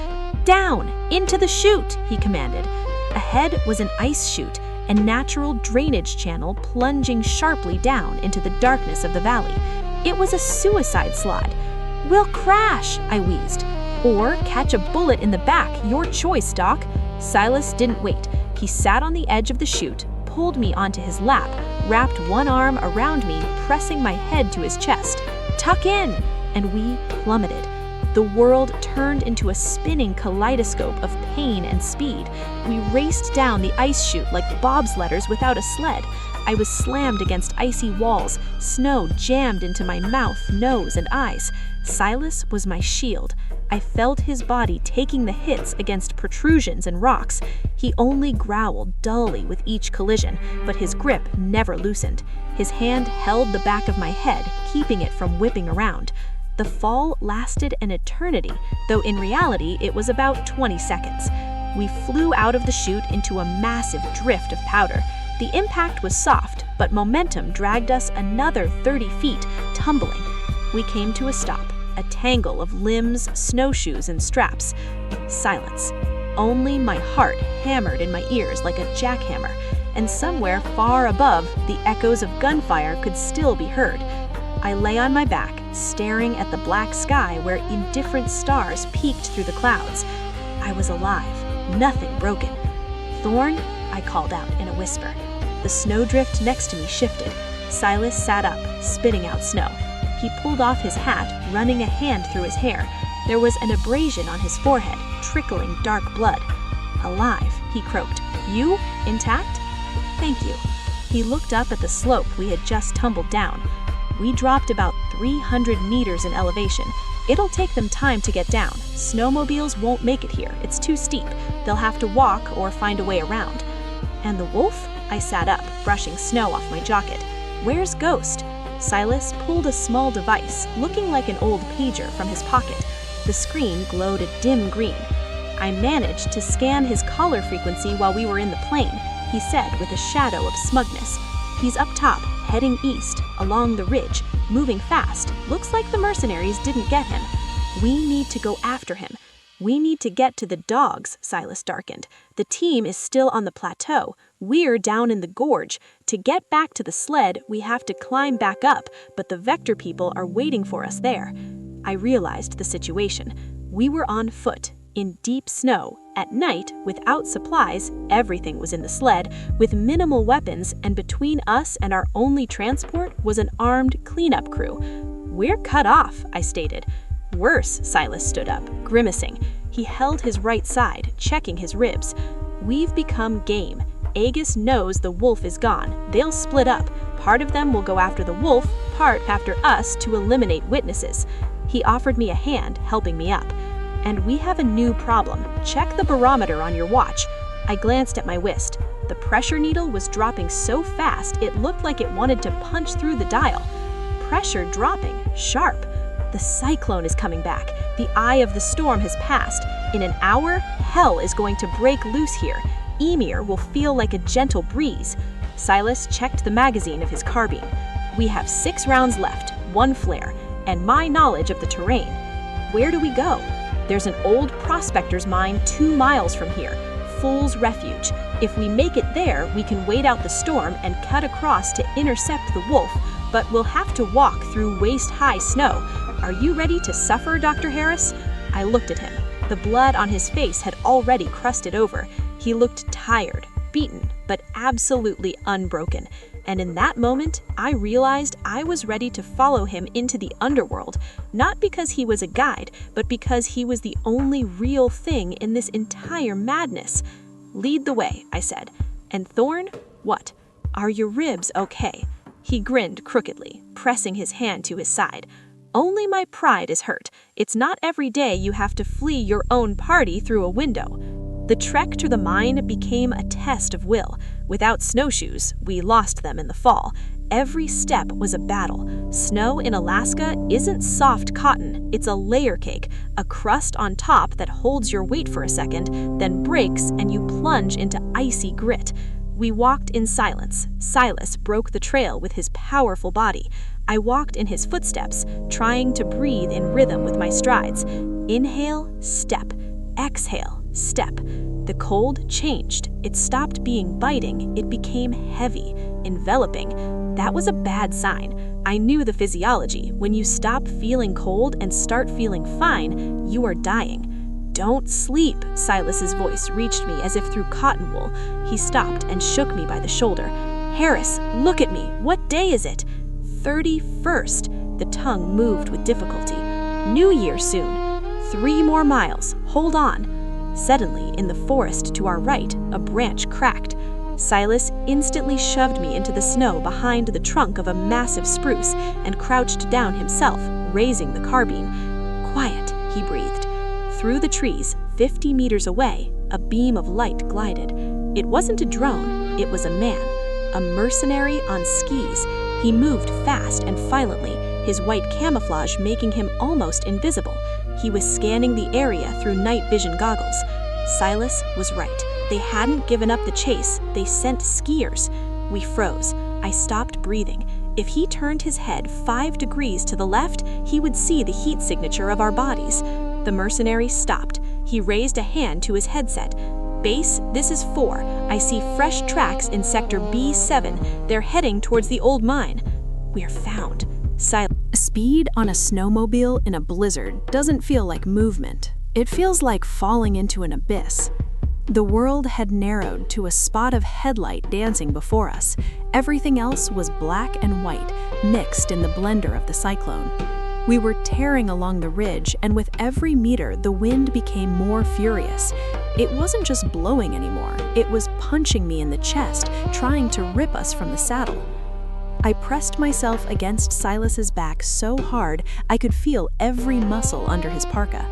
"Down! Into the chute!" he commanded. Ahead was an ice chute, a natural drainage channel plunging sharply down into the darkness of the valley. It was a suicide slide. "We'll crash!" I wheezed. "Or catch a bullet in the back, your choice, Doc." Silas didn't wait. He sat on the edge of the chute, pulled me onto his lap, wrapped one arm around me, pressing my head to his chest. "Tuck in!" And we plummeted. The world turned into a spinning kaleidoscope of pain and speed. We raced down the ice chute like bobsledders without a sled. I was slammed against icy walls, snow jammed into my mouth, nose, and eyes. Silas was my shield. I felt his body taking the hits against protrusions and rocks. He only growled dully with each collision, but his grip never loosened. His hand held the back of my head, keeping it from whipping around. The fall lasted an eternity, though in reality it was about 20 seconds. We flew out of the chute into a massive drift of powder. The impact was soft, but momentum dragged us another 30 feet, tumbling. We came to a stop, a tangle of limbs, snowshoes, and straps. Silence. Only my heart hammered in my ears like a jackhammer, and somewhere far above, the echoes of gunfire could still be heard. I lay on my back, staring at the black sky where indifferent stars peeked through the clouds. I was alive, nothing broken. "Thorn," I called out in a whisper. The snowdrift next to me shifted. Silas sat up, spitting out snow. He pulled off his hat, running a hand through his hair. There was an abrasion on his forehead, trickling dark blood. "Alive," he croaked. "You? Intact?" "Thank you." He looked up at the slope we had just tumbled down. We dropped about 300 meters in elevation. It'll take them time to get down. Snowmobiles won't make it here. It's too steep. They'll have to walk or find a way around. "And the wolf?" I sat up, brushing snow off my jacket. "Where's Ghost?" Silas pulled a small device, looking like an old pager, from his pocket. The screen glowed a dim green. "I managed to scan his collar frequency while we were in the plane," he said with a shadow of smugness. "He's up top, heading east, along the ridge, moving fast. Looks like the mercenaries didn't get him. We need to go after him. We need to get to the dogs, Silas darkened. The team is still on the plateau. We're down in the gorge. To get back to the sled, we have to climb back up, but the Vector people are waiting for us there. I realized the situation. We were on foot, in deep snow, at night, without supplies. Everything was in the sled, with minimal weapons, and between us and our only transport was an armed cleanup crew. We're cut off, I stated. Worse, Silas stood up, grimacing. He held his right side, checking his ribs. We've become game. Aegis knows the wolf is gone. They'll split up. Part of them will go after the wolf, part after us to eliminate witnesses. He offered me a hand, helping me up. And we have a new problem. Check the barometer on your watch. I glanced at my wrist. The pressure needle was dropping so fast it looked like it wanted to punch through the dial. Pressure dropping, sharp. The cyclone is coming back. The eye of the storm has passed. In an hour, hell is going to break loose here. Ymir will feel like a gentle breeze. Silas checked the magazine of his carbine. We have 6 rounds left, 1 flare, and my knowledge of the terrain. Where do we go? There's an old prospector's mine 2 miles from here, Fool's Refuge. If we make it there, we can wait out the storm and cut across to intercept the wolf, but we'll have to walk through waist-high snow. Are you ready to suffer, Dr. Harris? I looked at him. The blood on his face had already crusted over. He looked tired, beaten, but absolutely unbroken. And in that moment, I realized I was ready to follow him into the underworld, not because he was a guide, but because he was the only real thing in this entire madness. Lead the way, I said. And Thorn, what? Are your ribs okay? He grinned crookedly, pressing his hand to his side. Only my pride is hurt. It's not every day you have to flee your own party through a window. The trek to the mine became a test of will. Without snowshoes, we lost them in the fall. Every step was a battle. Snow in Alaska isn't soft cotton, it's a layer cake, a crust on top that holds your weight for a second, then breaks and you plunge into icy grit. We walked in silence. Silas broke the trail with his powerful body. I walked in his footsteps, trying to breathe in rhythm with my strides. Inhale, step. Exhale, step. The cold changed. It stopped being biting. It became heavy, enveloping. That was a bad sign. I knew the physiology. When you stop feeling cold and start feeling fine, you are dying. Don't sleep, Silas's voice reached me as if through cotton wool. He stopped and shook me by the shoulder. Harris, look at me. What day is it? 31st. The tongue moved with difficulty. New Year soon. 3 more miles. Hold on. Suddenly, in the forest to our right, a branch cracked. Silas instantly shoved me into the snow behind the trunk of a massive spruce and crouched down himself, raising the carbine. Quiet, he breathed. Through the trees, 50 meters away, a beam of light glided. It wasn't a drone, it was a man, a mercenary on skis. He moved fast and violently, his white camouflage making him almost invisible. He was scanning the area through night vision goggles. Silas was right. They hadn't given up the chase, they sent skiers. We froze. I stopped breathing. If he turned his head 5 degrees to the left, he would see the heat signature of our bodies. The mercenary stopped. He raised a hand to his headset. Base, this is 4. I see fresh tracks in sector B7. They're heading towards the old mine. We're found. Speed on a snowmobile in a blizzard doesn't feel like movement. It feels like falling into an abyss. The world had narrowed to a spot of headlight dancing before us. Everything else was black and white, mixed in the blender of the cyclone. We were tearing along the ridge, and with every meter, the wind became more furious. It wasn't just blowing anymore, it was punching me in the chest, trying to rip us from the saddle. I pressed myself against Silas's back so hard I could feel every muscle under his parka.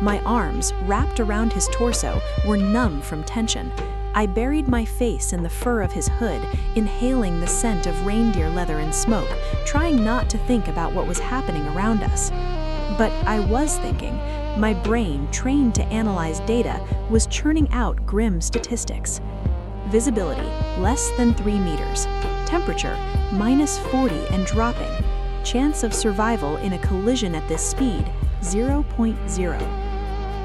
My arms, wrapped around his torso, were numb from tension. I buried my face in the fur of his hood, inhaling the scent of reindeer leather and smoke, trying not to think about what was happening around us. But I was thinking. My brain, trained to analyze data, was churning out grim statistics. Visibility, less than 3 meters. Temperature, -40 and dropping. Chance of survival in a collision at this speed, 0.0.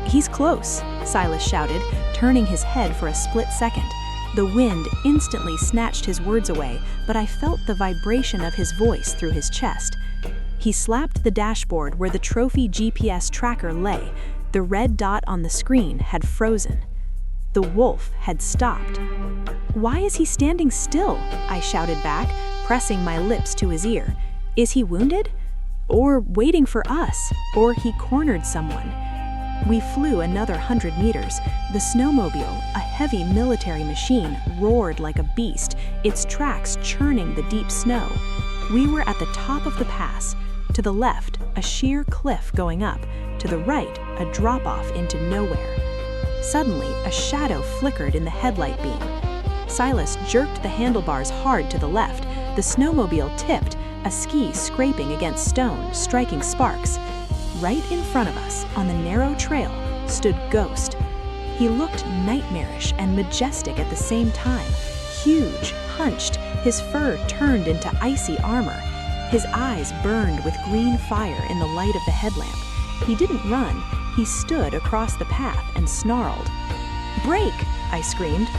He's close, Silas shouted, turning his head for a split second. The wind instantly snatched his words away, but I felt the vibration of his voice through his chest. He slapped the dashboard where the trophy GPS tracker lay. The red dot on the screen had frozen. The wolf had stopped. "Why is he standing still?" I shouted back, pressing my lips to his ear. "Is he wounded? Or waiting for us? Or he cornered someone?" We flew another 100 meters. The snowmobile, a heavy military machine, roared like a beast, its tracks churning the deep snow. We were at the top of the pass. To the left, a sheer cliff going up. To the right, a drop-off into nowhere. Suddenly, a shadow flickered in the headlight beam. Silas jerked the handlebars hard to the left. The snowmobile tipped, a ski scraping against stone, striking sparks. Right in front of us, on the narrow trail, stood Ghost. He looked nightmarish and majestic at the same time. Huge, hunched, his fur turned into icy armor. His eyes burned with green fire in the light of the headlamp. He didn't run. He stood across the path and snarled. "Brake!" I screamed.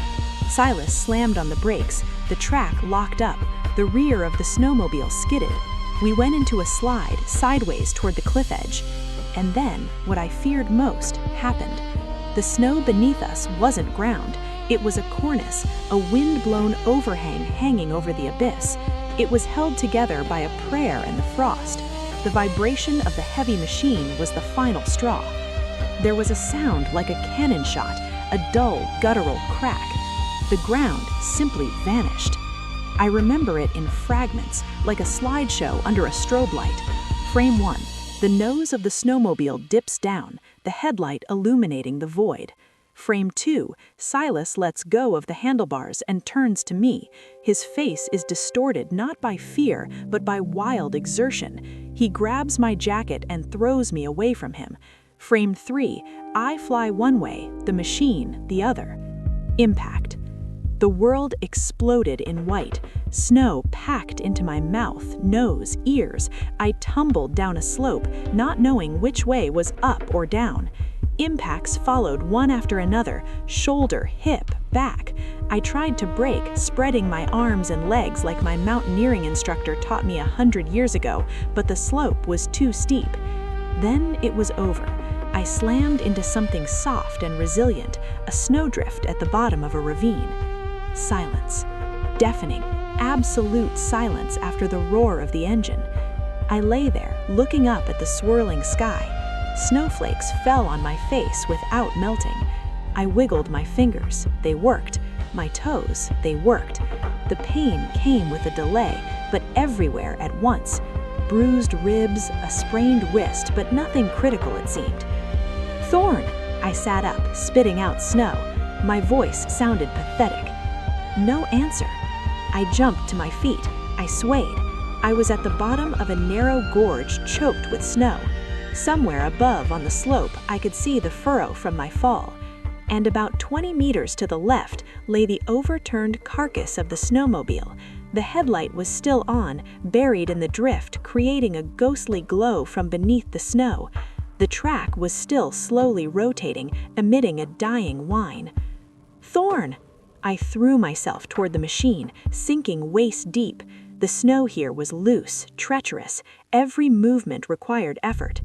Silas slammed on the brakes. The track locked up. The rear of the snowmobile skidded. We went into a slide, sideways toward the cliff edge. And then, what I feared most happened. The snow beneath us wasn't ground. It was a cornice, a wind-blown overhang hanging over the abyss. It was held together by a prayer in the frost. The vibration of the heavy machine was the final straw. There was a sound like a cannon shot, a dull, guttural crack. The ground simply vanished. I remember it in fragments, like a slideshow under a strobe light. Frame 1. The nose of the snowmobile dips down, the headlight illuminating the void. Frame 2. Silas lets go of the handlebars and turns to me. His face is distorted not by fear, but by wild exertion. He grabs my jacket and throws me away from him. Frame 3. I fly one way, the machine the other. Impact. The world exploded in white. Snow packed into my mouth, nose, ears. I tumbled down a slope, not knowing which way was up or down. Impacts followed one after another, shoulder, hip, back. I tried to brake, spreading my arms and legs like my mountaineering instructor taught me 100 years ago, but the slope was too steep. Then it was over. I slammed into something soft and resilient, a snowdrift at the bottom of a ravine. Silence. Deafening, absolute silence after the roar of the engine. I lay there, looking up at the swirling sky. Snowflakes fell on my face without melting. I wiggled my fingers. They worked. My toes. They worked. The pain came with a delay, but everywhere at once. Bruised ribs, a sprained wrist, but nothing critical it seemed. "Thorn!" I sat up, spitting out snow. My voice sounded pathetic. No answer. I jumped to my feet. I swayed. I was at the bottom of a narrow gorge choked with snow. Somewhere above on the slope, I could see the furrow from my fall. And about 20 meters to the left lay the overturned carcass of the snowmobile. The headlight was still on, buried in the drift, creating a ghostly glow from beneath the snow. The track was still slowly rotating, emitting a dying whine. "Thorn!" I threw myself toward the machine, sinking waist deep. The snow here was loose, treacherous. Every movement required effort.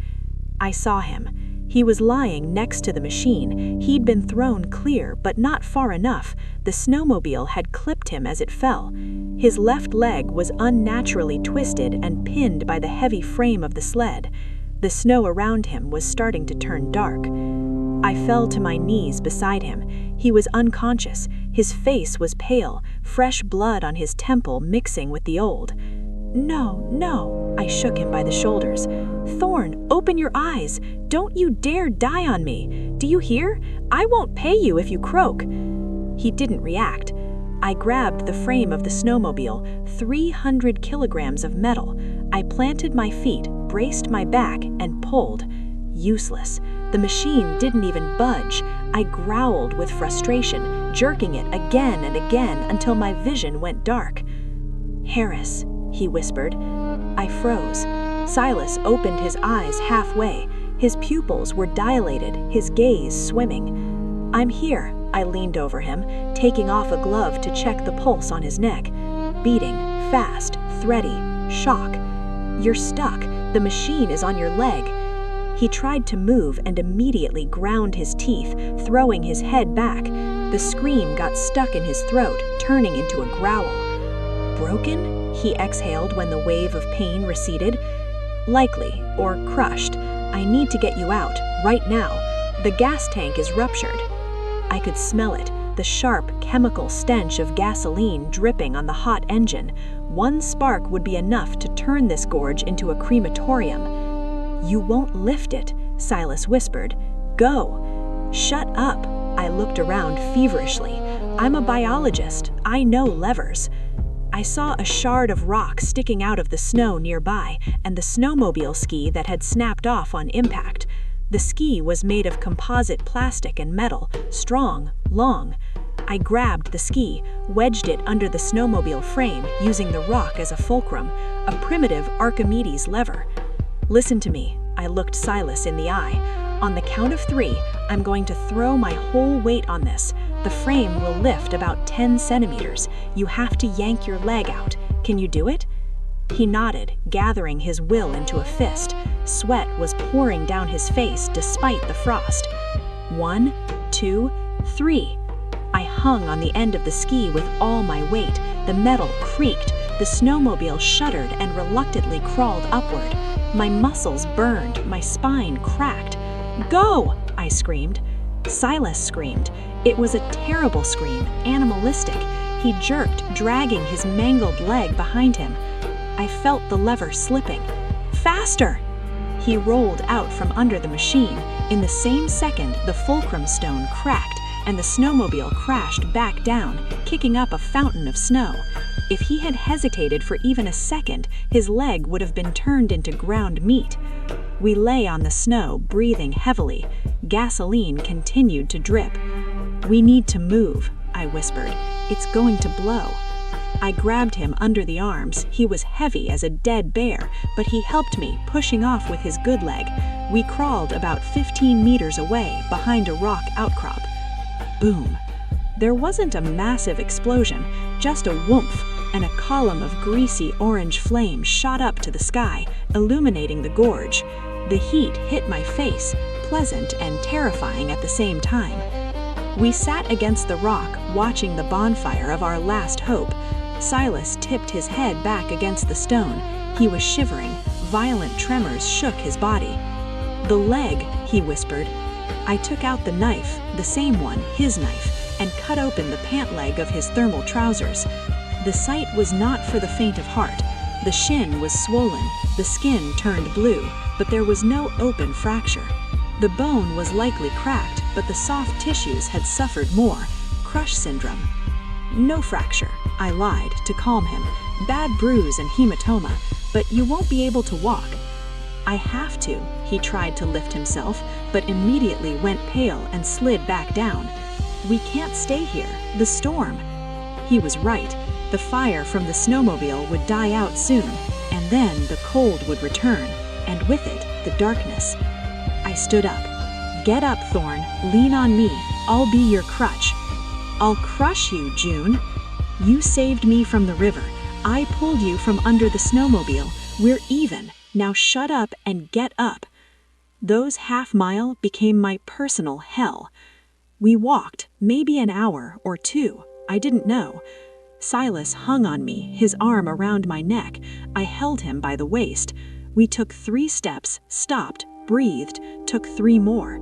I saw him. He was lying next to the machine. He'd been thrown clear, but not far enough. The snowmobile had clipped him as it fell. His left leg was unnaturally twisted and pinned by the heavy frame of the sled. The snow around him was starting to turn dark. I fell to my knees beside him. He was unconscious. His face was pale, fresh blood on his temple mixing with the old. "No, no," I shook him by the shoulders. "Thorn, open your eyes. Don't you dare die on me. Do you hear? I won't pay you if you croak." He didn't react. I grabbed the frame of the snowmobile, 300 kilograms of metal. I planted my feet, braced my back, and pulled. Useless. The machine didn't even budge. I growled with frustration, jerking it again and again until my vision went dark. "Harris," he whispered. I froze. Silas opened his eyes halfway. His pupils were dilated, his gaze swimming. "I'm here," I leaned over him, taking off a glove to check the pulse on his neck. Beating, fast, thready, shock. "You're stuck. The machine is on your leg." He tried to move and immediately ground his teeth, throwing his head back. The scream got stuck in his throat, turning into a growl. "Broken?" he exhaled when the wave of pain receded. "Likely, or crushed. I need to get you out, right now. The gas tank is ruptured." I could smell it, the sharp chemical stench of gasoline dripping on the hot engine. One spark would be enough to turn this gorge into a crematorium. "You won't lift it," Silas whispered. "Go." "Shut up." I looked around feverishly. "I'm a biologist. I know levers." I saw a shard of rock sticking out of the snow nearby, and the snowmobile ski that had snapped off on impact. The ski was made of composite plastic and metal, strong, long. I grabbed the ski, wedged it under the snowmobile frame, using the rock as a fulcrum, a primitive Archimedes lever. "Listen to me," I looked Silas in the eye. "On the count of 3, I'm going to throw my whole weight on this. The frame will lift about 10 centimeters. You have to yank your leg out. Can you do it?" He nodded, gathering his will into a fist. Sweat was pouring down his face despite the frost. 1, 2, 3. I hung on the end of the ski with all my weight. The metal creaked, the snowmobile shuddered and reluctantly crawled upward. My muscles burned, my spine cracked. "Go!" I screamed. Silas screamed. It was a terrible scream, animalistic. He jerked, dragging his mangled leg behind him. I felt the lever slipping. "Faster!" He rolled out from under the machine. In the same second, the fulcrum stone cracked, and the snowmobile crashed back down, kicking up a fountain of snow. If he had hesitated for even a second, his leg would have been turned into ground meat. We lay on the snow, breathing heavily. Gasoline continued to drip. "We need to move," I whispered. "It's going to blow." I grabbed him under the arms. He was heavy as a dead bear, but he helped me, pushing off with his good leg. We crawled about 15 meters away, behind a rock outcrop. Boom. There wasn't a massive explosion, just a whoomph, and a column of greasy orange flame shot up to the sky, illuminating the gorge. The heat hit my face, pleasant and terrifying at the same time. We sat against the rock, watching the bonfire of our last hope. Silas tipped his head back against the stone. He was shivering. Violent tremors shook his body. "The leg," he whispered. I took out the knife, the same one, his knife, and cut open the pant leg of his thermal trousers. The sight was not for the faint of heart. The shin was swollen, the skin turned blue, but there was no open fracture. The bone was likely cracked, but the soft tissues had suffered more. Crush syndrome. "No fracture," I lied to calm him. "Bad bruise and hematoma, but you won't be able to walk." "I have to." He tried to lift himself, but immediately went pale and slid back down. "We can't stay here. The storm." He was right. The fire from the snowmobile would die out soon, and then the cold would return, and with it, the darkness. I stood up. "Get up, Thorn. Lean on me. I'll be your crutch." "I'll crush you, June." "You saved me from the river. I pulled you from under the snowmobile. We're even. Now shut up and get up." Those half-mile became my personal hell. We walked, maybe an hour or 2. I didn't know. Silas hung on me, his arm around my neck. I held him by the waist. We took 3 steps, stopped, breathed, took 3 more.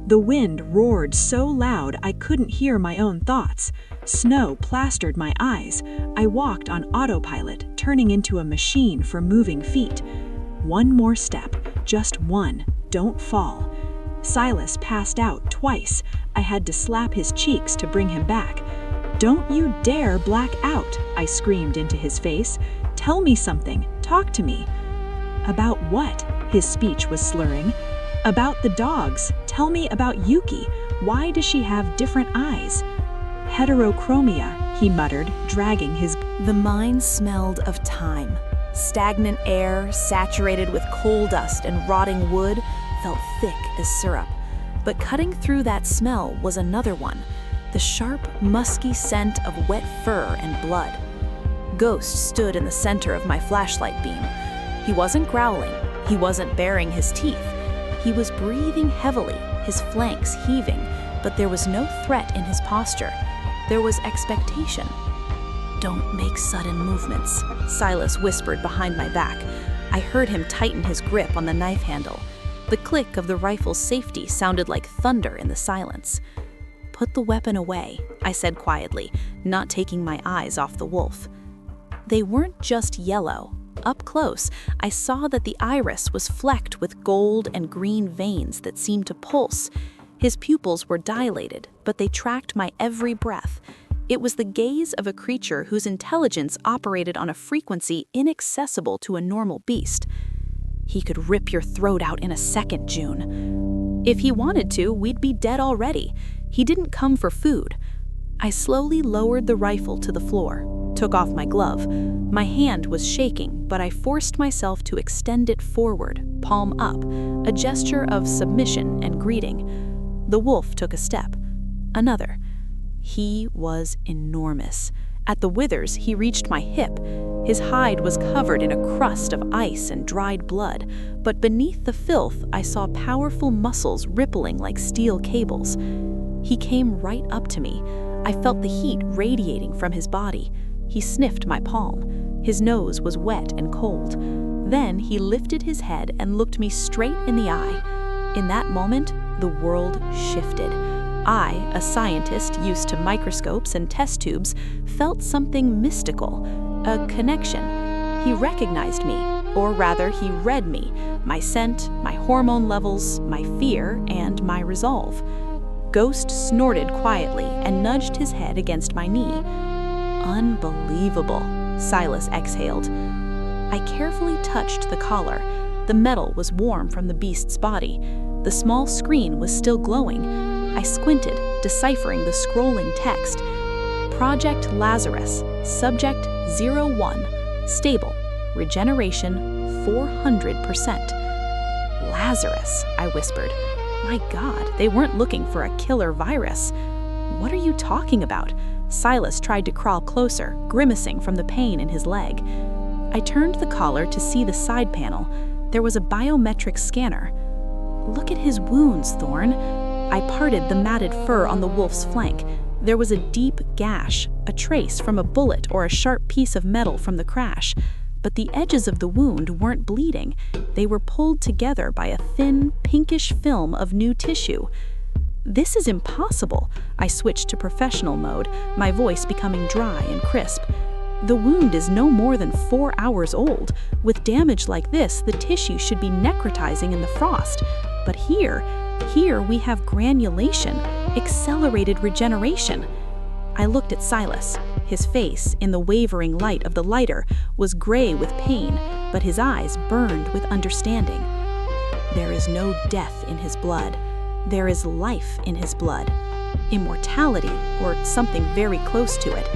The wind roared so loud I couldn't hear my own thoughts. Snow plastered my eyes. I walked on autopilot, turning into a machine for moving feet. 1 more step, just 1. Don't fall. Silas passed out twice. I had to slap his cheeks to bring him back. "Don't you dare black out," I screamed into his face. "Tell me something. Talk to me." "About what?" His speech was slurring. "About the dogs. Tell me about Yuki. Why does she have different eyes?" "Heterochromia," he muttered, dragging his... The mine smelled of time. Stagnant air, saturated with coal dust and rotting wood, felt thick as syrup, but cutting through that smell was another one, the sharp, musky scent of wet fur and blood. Ghost stood in the center of my flashlight beam. He wasn't growling, he wasn't baring his teeth. He was breathing heavily, his flanks heaving, but there was no threat in his posture. There was expectation. "Don't make sudden movements," Silas whispered behind my back. I heard him tighten his grip on the knife handle. The click of the rifle's safety sounded like thunder in the silence. "Put the weapon away," I said quietly, not taking my eyes off the wolf. They weren't just yellow. Up close, I saw that the iris was flecked with gold and green veins that seemed to pulse. His pupils were dilated, but they tracked my every breath. It was the gaze of a creature whose intelligence operated on a frequency inaccessible to a normal beast. "He could rip your throat out in a second, June." "If he wanted to, we'd be dead already. He didn't come for food." I slowly lowered the rifle to the floor, took off my glove. My hand was shaking, but I forced myself to extend it forward, palm up, a gesture of submission and greeting. The wolf took a step. Another. He was enormous. At the withers, he reached my hip. His hide was covered in a crust of ice and dried blood, but beneath the filth, I saw powerful muscles rippling like steel cables. He came right up to me. I felt the heat radiating from his body. He sniffed my palm. His nose was wet and cold. Then he lifted his head and looked me straight in the eye. In that moment, the world shifted. I, a scientist used to microscopes and test tubes, felt something mystical, a connection. He recognized me, or rather he read me, my scent, my hormone levels, my fear, and my resolve. Ghost snorted quietly and nudged his head against my knee. "Unbelievable," Silas exhaled. I carefully touched the collar. The metal was warm from the beast's body. The small screen was still glowing. I squinted, deciphering the scrolling text. Project Lazarus, Subject 01, Stable, Regeneration 400%. Lazarus, I whispered. My God, they weren't looking for a killer virus. What are you talking about? Silas tried to crawl closer, grimacing from the pain in his leg. I turned the collar to see the side panel. There was a biometric scanner. Look at his wounds, Thorn. I parted the matted fur on the wolf's flank. There was a deep gash, a trace from a bullet or a sharp piece of metal from the crash. But the edges of the wound weren't bleeding. They were pulled together by a thin, pinkish film of new tissue. This is impossible. I switched to professional mode, my voice becoming dry and crisp. The wound is no more than 4 hours old. With damage like this, the tissue should be necrotizing in the frost. But here we have granulation, accelerated regeneration. I looked at Silas. His face, in the wavering light of the lighter, was gray with pain, but his eyes burned with understanding. There is no death in his blood. There is life in his blood. Immortality, or something very close to it.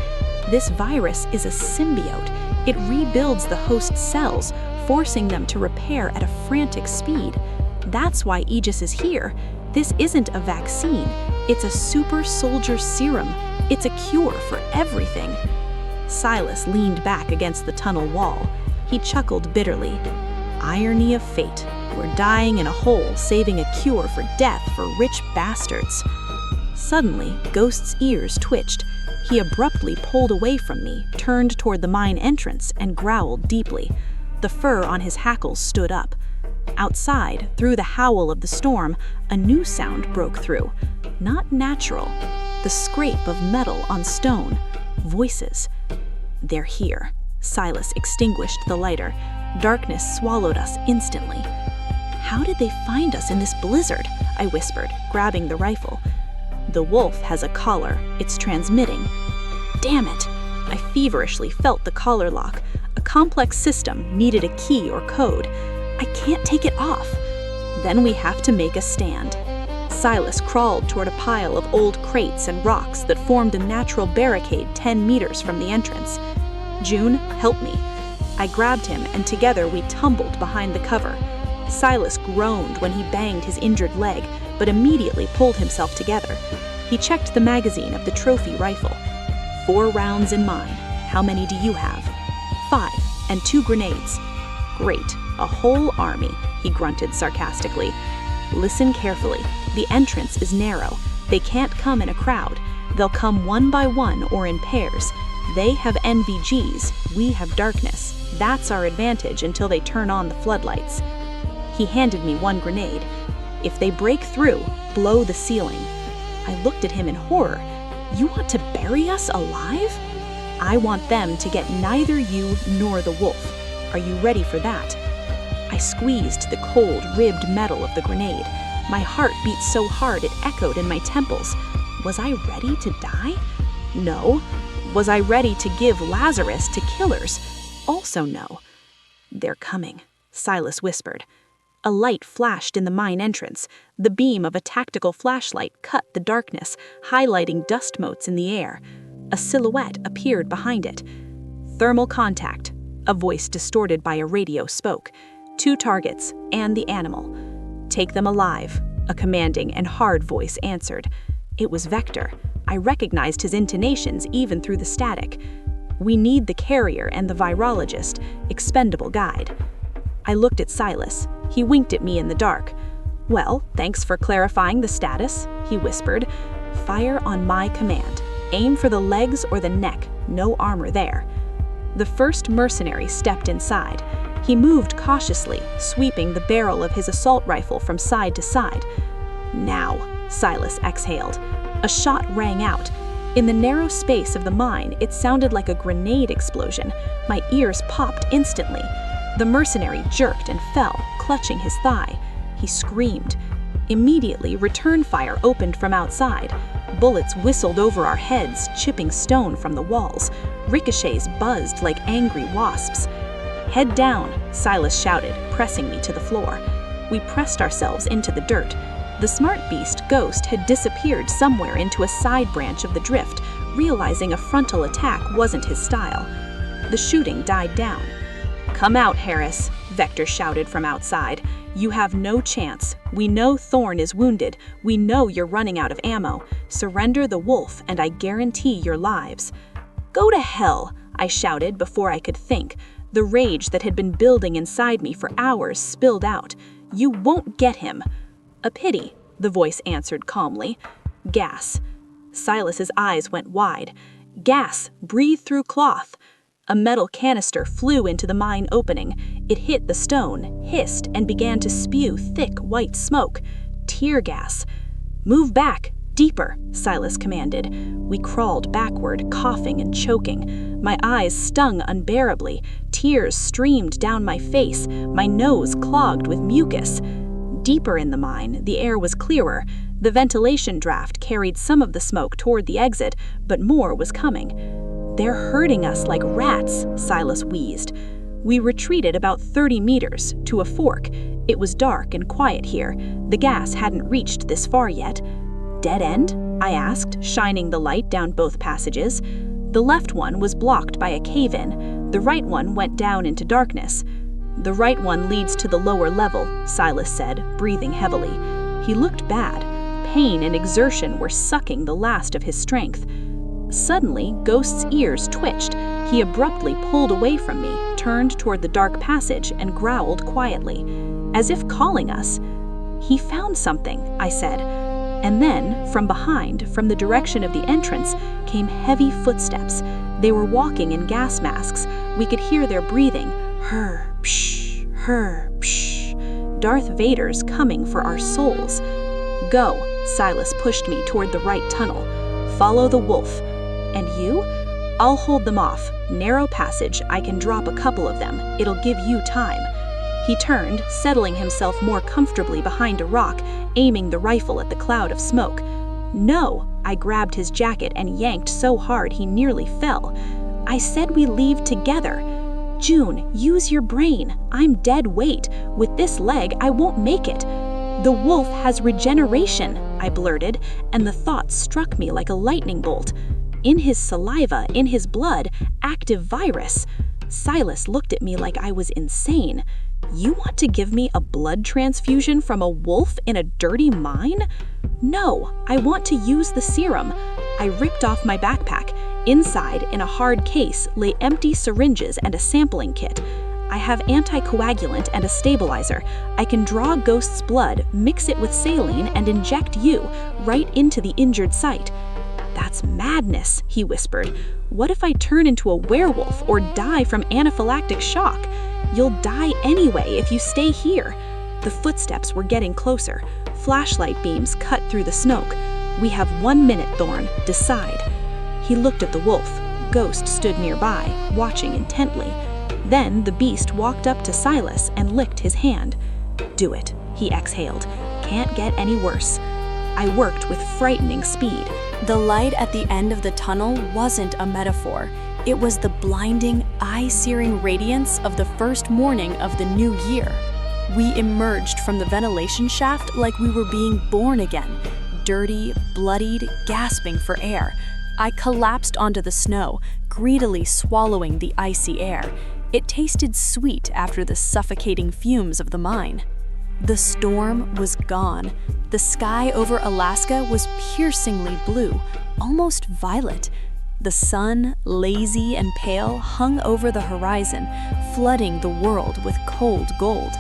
This virus is a symbiote. It rebuilds the host cells, forcing them to repair at a frantic speed. That's why Aegis is here. This isn't a vaccine. It's a super soldier serum. It's a cure for everything. Silas leaned back against the tunnel wall. He chuckled bitterly. Irony of fate. We're dying in a hole, saving a cure for death for rich bastards. Suddenly, Ghost's ears twitched. He abruptly pulled away from me, turned toward the mine entrance, and growled deeply. The fur on his hackles stood up. Outside, through the howl of the storm, a new sound broke through. Not natural. The scrape of metal on stone. Voices. They're here. Silas extinguished the lighter. Darkness swallowed us instantly. How did they find us in this blizzard? I whispered, grabbing the rifle. The wolf has a collar. It's transmitting. Damn it! I feverishly felt the collar lock. A complex system needed a key or code. I can't take it off. Then we have to make a stand. Silas crawled toward a pile of old crates and rocks that formed a natural barricade 10 meters from the entrance. June, help me. I grabbed him, and together we tumbled behind the cover. Silas groaned when he banged his injured leg, but immediately pulled himself together. He checked the magazine of the trophy rifle. 4 rounds in mine. How many do you have? 5, and 2 grenades. Great, a whole army, he grunted sarcastically. Listen carefully. The entrance is narrow. They can't come in a crowd. They'll come one by one or in pairs. They have NVGs, we have darkness. That's our advantage until they turn on the floodlights. He handed me 1 grenade. If they break through, blow the ceiling. I looked at him in horror. You want to bury us alive? I want them to get neither you nor the wolf. Are you ready for that? I squeezed the cold, ribbed metal of the grenade. My heart beat so hard it echoed in my temples. Was I ready to die? No. Was I ready to give Lazarus to killers? Also no. They're coming, Silas whispered. A light flashed in the mine entrance. The beam of a tactical flashlight cut the darkness, highlighting dust motes in the air. A silhouette appeared behind it. Thermal contact, a voice distorted by a radio spoke. 2 targets, and the animal. Take them alive, a commanding and hard voice answered. It was Vector. I recognized his intonations even through the static. We need the carrier and the virologist, expendable guide. I looked at Silas. He winked at me in the dark. Well, thanks for clarifying the status, he whispered. Fire on my command. Aim for the legs or the neck, no armor there. The first mercenary stepped inside. He moved cautiously, sweeping the barrel of his assault rifle from side to side. Now, Silas exhaled. A shot rang out. In the narrow space of the mine, it sounded like a grenade explosion. My ears popped instantly. The mercenary jerked and fell, clutching his thigh. He screamed. Immediately, return fire opened from outside. Bullets whistled over our heads, chipping stone from the walls. Ricochets buzzed like angry wasps. Head down, Silas shouted, pressing me to the floor. We pressed ourselves into the dirt. The smart beast Ghost had disappeared somewhere into a side branch of the drift, realizing a frontal attack wasn't his style. The shooting died down. Come out, Harris, Vector shouted from outside. You have no chance. We know Thorn is wounded. We know you're running out of ammo. Surrender the wolf, and I guarantee your lives. Go to hell, I shouted before I could think. The rage that had been building inside me for hours spilled out. You won't get him. A pity, the voice answered calmly. Gas. Silas's eyes went wide. Gas, breathe through cloth. A metal canister flew into the mine opening. It hit the stone, hissed, and began to spew thick white smoke. Tear gas. Move back, deeper, Silas commanded. We crawled backward, coughing and choking. My eyes stung unbearably. Tears streamed down my face, my nose clogged with mucus. Deeper in the mine, the air was clearer. The ventilation draft carried some of the smoke toward the exit, but more was coming. They're herding us like rats, Silas wheezed. We retreated about 30 meters, to a fork. It was dark and quiet here. The gas hadn't reached this far yet. Dead end? I asked, shining the light down both passages. The left one was blocked by a cave-in. The right one went down into darkness. The right one leads to the lower level, Silas said, breathing heavily. He looked bad. Pain and exertion were sucking the last of his strength. Suddenly, Ghost's ears twitched. He abruptly pulled away from me, turned toward the dark passage, and growled quietly, as if calling us. He found something, I said. And then, from behind, from the direction of the entrance, came heavy footsteps. They were walking in gas masks. We could hear their breathing. Her, psh, her, psh. Darth Vader's coming for our souls. Go, Silas pushed me toward the right tunnel. Follow the wolf. And you? I'll hold them off. Narrow passage, I can drop a couple of them. It'll give you time. He turned, settling himself more comfortably behind a rock, aiming the rifle at the cloud of smoke. No, I grabbed his jacket and yanked so hard he nearly fell. I said we leave together. June, use your brain. I'm dead weight. With this leg, I won't make it. The wolf has regeneration, I blurted, and the thought struck me like a lightning bolt. In his saliva, in his blood, active virus. Silas looked at me like I was insane. You want to give me a blood transfusion from a wolf in a dirty mine? No, I want to use the serum. I ripped off my backpack. Inside, in a hard case, lay empty syringes and a sampling kit. I have anticoagulant and a stabilizer. I can draw Ghost's blood, mix it with saline, and inject you right into the injured site. That's madness, he whispered. What if I turn into a werewolf or die from anaphylactic shock? You'll die anyway if you stay here. The footsteps were getting closer. Flashlight beams cut through the smoke. We have 1 minute, Thorn. Decide. He looked at the wolf. Ghost stood nearby, watching intently. Then the beast walked up to Silas and licked his hand. Do it, he exhaled. Can't get any worse. I worked with frightening speed. The light at the end of the tunnel wasn't a metaphor. It was the blinding, eye-searing radiance of the first morning of the new year. We emerged from the ventilation shaft like we were being born again, dirty, bloodied, gasping for air. I collapsed onto the snow, greedily swallowing the icy air. It tasted sweet after the suffocating fumes of the mine. The storm was gone. The sky over Alaska was piercingly blue, almost violet. The sun, lazy and pale, hung over the horizon, flooding the world with cold gold.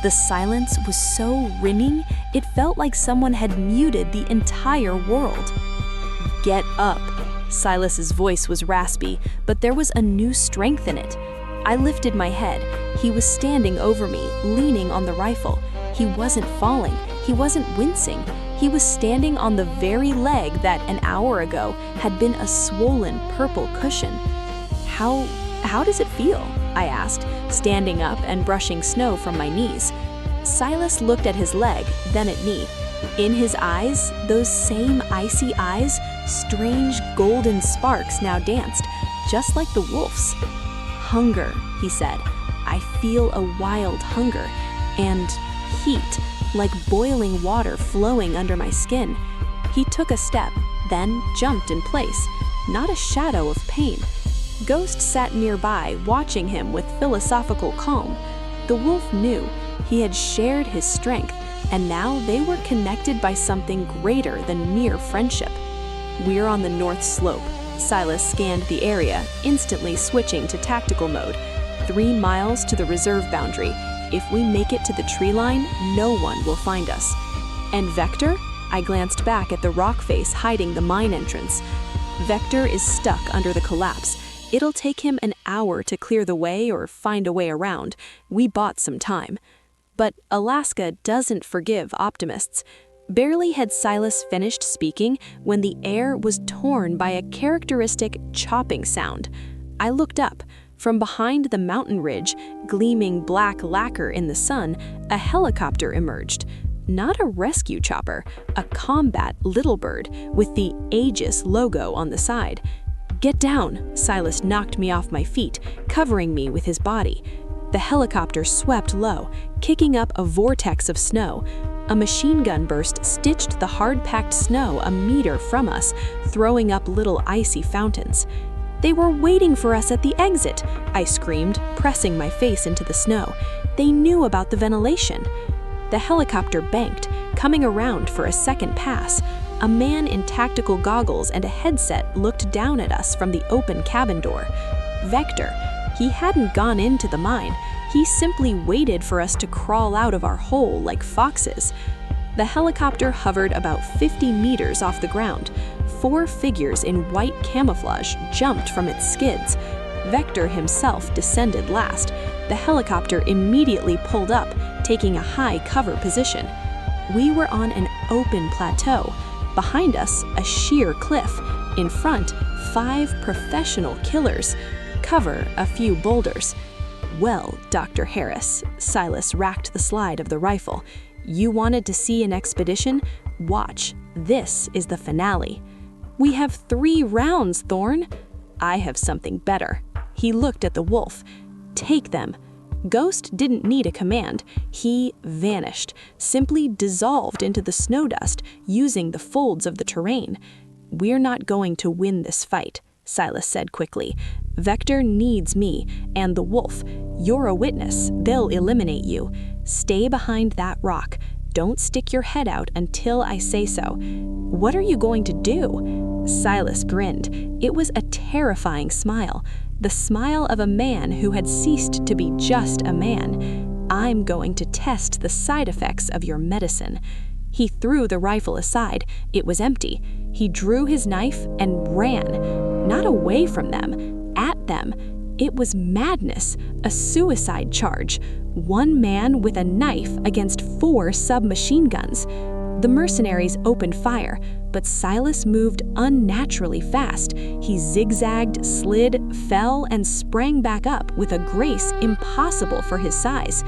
The silence was so ringing, it felt like someone had muted the entire world. Get up. Silas's voice was raspy, but there was a new strength in it. I lifted my head. He was standing over me, leaning on the rifle. He wasn't falling. He wasn't wincing. He was standing on the very leg that an hour ago had been a swollen purple cushion. How does it feel? I asked, standing up and brushing snow from my knees. Silas looked at his leg, then at me. In his eyes, those same icy eyes, strange golden sparks now danced, just like the wolf's. Hunger, he said. I feel a wild hunger. And heat, like boiling water flowing under my skin. He took a step, then jumped in place, not a shadow of pain. Ghost sat nearby, watching him with philosophical calm. The wolf knew he had shared his strength, and now they were connected by something greater than mere friendship. We're on the north slope. Silas scanned the area, instantly switching to tactical mode. 3 miles to the reserve boundary. If we make it to the tree line, no one will find us. And Vector? I glanced back at the rock face hiding the mine entrance. Vector is stuck under the collapse. It'll take him an hour to clear the way or find a way around. We bought some time. But Alaska doesn't forgive optimists. Barely had Silas finished speaking when the air was torn by a characteristic chopping sound. I looked up. From behind the mountain ridge, gleaming black lacquer in the sun, a helicopter emerged. Not a rescue chopper, a combat little bird with the Aegis logo on the side. Get down, Silas knocked me off my feet, covering me with his body. The helicopter swept low, kicking up a vortex of snow. A machine gun burst stitched the hard-packed snow a meter from us, throwing up little icy fountains. They were waiting for us at the exit, I screamed, pressing my face into the snow. They knew about the ventilation. The helicopter banked, coming around for a second pass. A man in tactical goggles and a headset looked down at us from the open cabin door. Vector. He hadn't gone into the mine. He simply waited for us to crawl out of our hole like foxes. The helicopter hovered about 50 meters off the ground. 4 figures in white camouflage jumped from its skids. Vector himself descended last. The helicopter immediately pulled up, taking a high cover position. We were on an open plateau. Behind us, a sheer cliff. In front, 5 professional killers. Cover, a few boulders. Well, Dr. Harris, Silas racked the slide of the rifle. You wanted to see an expedition? Watch. This is the finale. We have 3 rounds, Thorn. I have something better. He looked at the wolf. Take them. Ghost didn't need a command. He vanished, simply dissolved into the snow dust, using the folds of the terrain. We're not going to win this fight. Silas said quickly. "Vector needs me, and the wolf. You're a witness. They'll eliminate you. Stay behind that rock. Don't stick your head out until I say so." "What are you going to do?" Silas grinned. It was a terrifying smile, the smile of a man who had ceased to be just a man. "I'm going to test the side effects of your medicine." He threw the rifle aside. It was empty. He drew his knife and ran. Not away from them, at them. It was madness, a suicide charge. One man with a knife against 4 submachine guns. The mercenaries opened fire, but Silas moved unnaturally fast. He zigzagged, slid, fell, and sprang back up with a grace impossible for his size.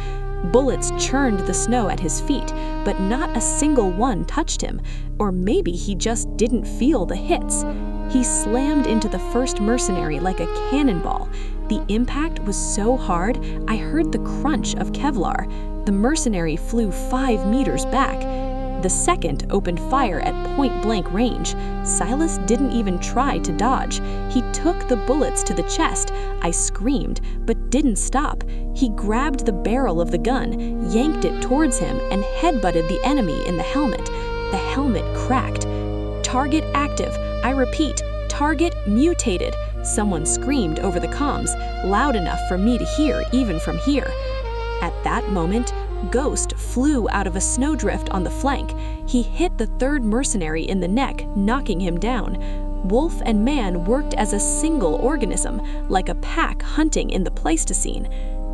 Bullets churned the snow at his feet, but not a single one touched him, or maybe he just didn't feel the hits. He slammed into the first mercenary like a cannonball. The impact was so hard, I heard the crunch of Kevlar. The mercenary flew 5 meters back. The second opened fire at point-blank range. Silas didn't even try to dodge. He took the bullets to the chest. I screamed, but didn't stop. He grabbed the barrel of the gun, yanked it towards him, and headbutted the enemy in the helmet. The helmet cracked. "Target active. I repeat, target mutated." Someone screamed over the comms, loud enough for me to hear even from here. At that moment, Ghost flew out of a snowdrift on the flank. He hit the third mercenary in the neck, knocking him down. Wolf and man worked as a single organism, like a pack hunting in the Pleistocene.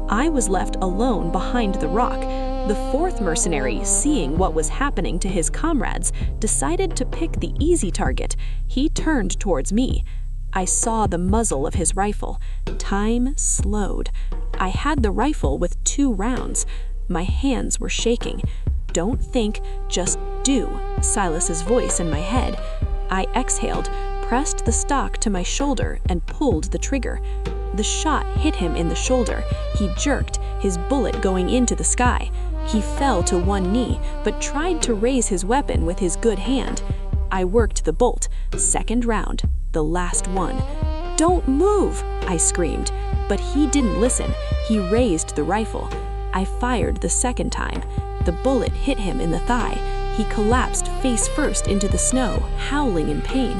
I was left alone behind the rock. The fourth mercenary, seeing what was happening to his comrades, decided to pick the easy target. He turned towards me. I saw the muzzle of his rifle. Time slowed. I had the rifle with 2 rounds. My hands were shaking. "Don't think, just do," Silas's voice in my head. I exhaled, pressed the stock to my shoulder, and pulled the trigger. The shot hit him in the shoulder. He jerked, his bullet going into the sky. He fell to one knee, but tried to raise his weapon with his good hand. I worked the bolt. Second round, the last one. "Don't move," I screamed. But he didn't listen. He raised the rifle. I fired the second time. The bullet hit him in the thigh. He collapsed face first into the snow, howling in pain.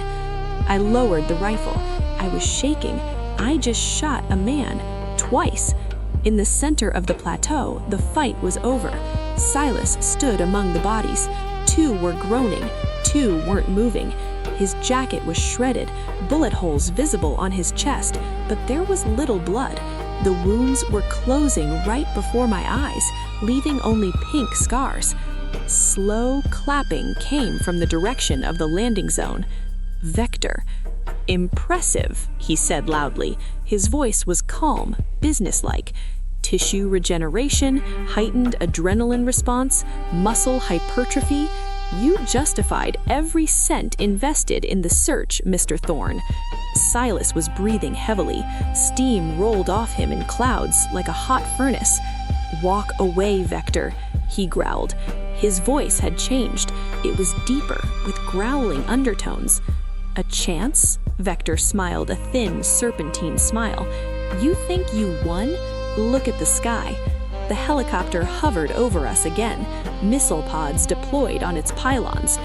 I lowered the rifle. I was shaking. I just shot a man, twice. In the center of the plateau, the fight was over. Silas stood among the bodies. 2 were groaning, 2 weren't moving. His jacket was shredded, bullet holes visible on his chest, but there was little blood. The wounds were closing right before my eyes, leaving only pink scars. Slow clapping came from the direction of the landing zone. "Vector." "Impressive," he said loudly. His voice was calm, businesslike. "Tissue regeneration, heightened adrenaline response, muscle hypertrophy. You justified every cent invested in the search, Mr. Thorne." Silas was breathing heavily. Steam rolled off him in clouds like a hot furnace. "Walk away, Vector," he growled. His voice had changed. It was deeper, with growling undertones. "A chance?" Vector smiled a thin, serpentine smile. "You think you won? Look at the sky." The helicopter hovered over us again, missile pods deployed on its pylons.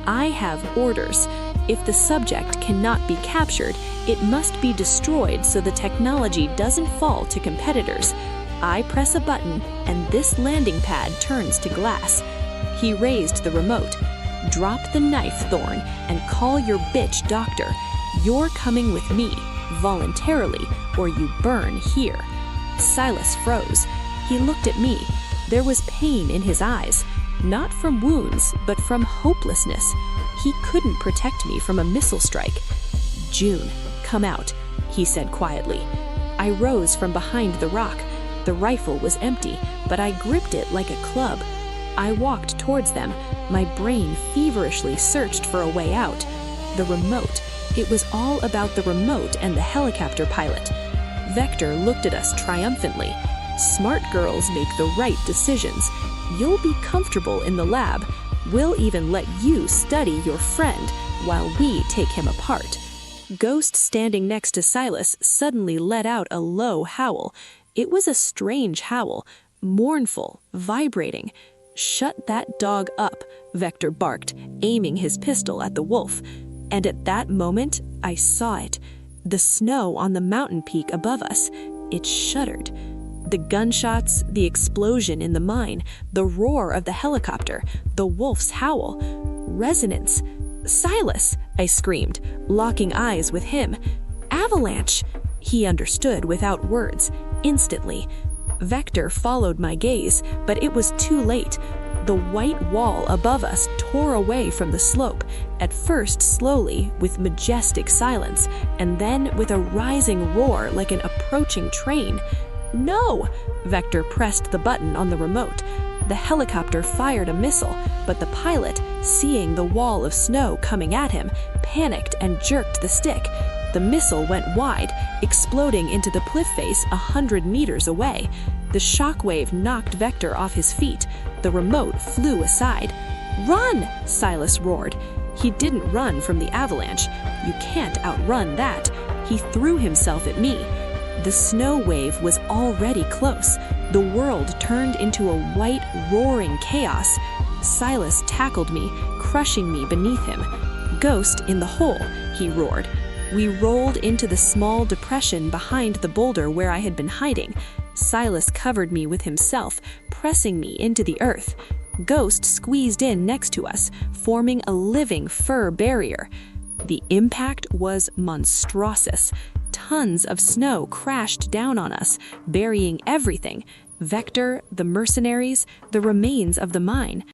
"I have orders. If the subject cannot be captured, it must be destroyed so the technology doesn't fall to competitors. I press a button, and this landing pad turns to glass." He raised the remote. "Drop the knife, Thorne, and call your bitch doctor. You're coming with me, voluntarily, or you burn here." Silas froze. He looked at me. There was pain in his eyes, not from wounds, but from hopelessness. He couldn't protect me from a missile strike. "June, come out," he said quietly. I rose from behind the rock. The rifle was empty, but I gripped it like a club. I walked towards them. My brain feverishly searched for a way out. The remote. It was all about the remote and the helicopter pilot. Vector looked at us triumphantly. "Smart girls make the right decisions. You'll be comfortable in the lab. We'll even let you study your friend while we take him apart." Ghost, standing next to Silas, suddenly let out a low howl. It was a strange howl, mournful, vibrating. "Shut that dog up," Vector barked, aiming his pistol at the wolf. And at that moment, I saw it. The snow on the mountain peak above us. It shuddered. The gunshots, the explosion in the mine, the roar of the helicopter, the wolf's howl. Resonance. "Silas!" I screamed, locking eyes with him. "Avalanche!" He understood without words, instantly. Vector followed my gaze, but it was too late. The white wall above us tore away from the slope, at first slowly, with majestic silence, and then with a rising roar like an approaching train. "No!" Vector pressed the button on the remote. The helicopter fired a missile, but the pilot, seeing the wall of snow coming at him, panicked and jerked the stick. The missile went wide, exploding into the cliff face 100 meters away. The shockwave knocked Vector off his feet. The remote flew aside. "Run!" Silas roared. He didn't run from the avalanche. You can't outrun that. He threw himself at me. The snow wave was already close. The world turned into a white, roaring chaos. Silas tackled me, crushing me beneath him. "Ghost in the hole," he roared. We rolled into the small depression behind the boulder where I had been hiding. Silas covered me with himself, pressing me into the earth. Ghost squeezed in next to us, forming a living fur barrier. The impact was monstrous. Tons of snow crashed down on us, burying everything: Vector, the mercenaries, the remains of the mine.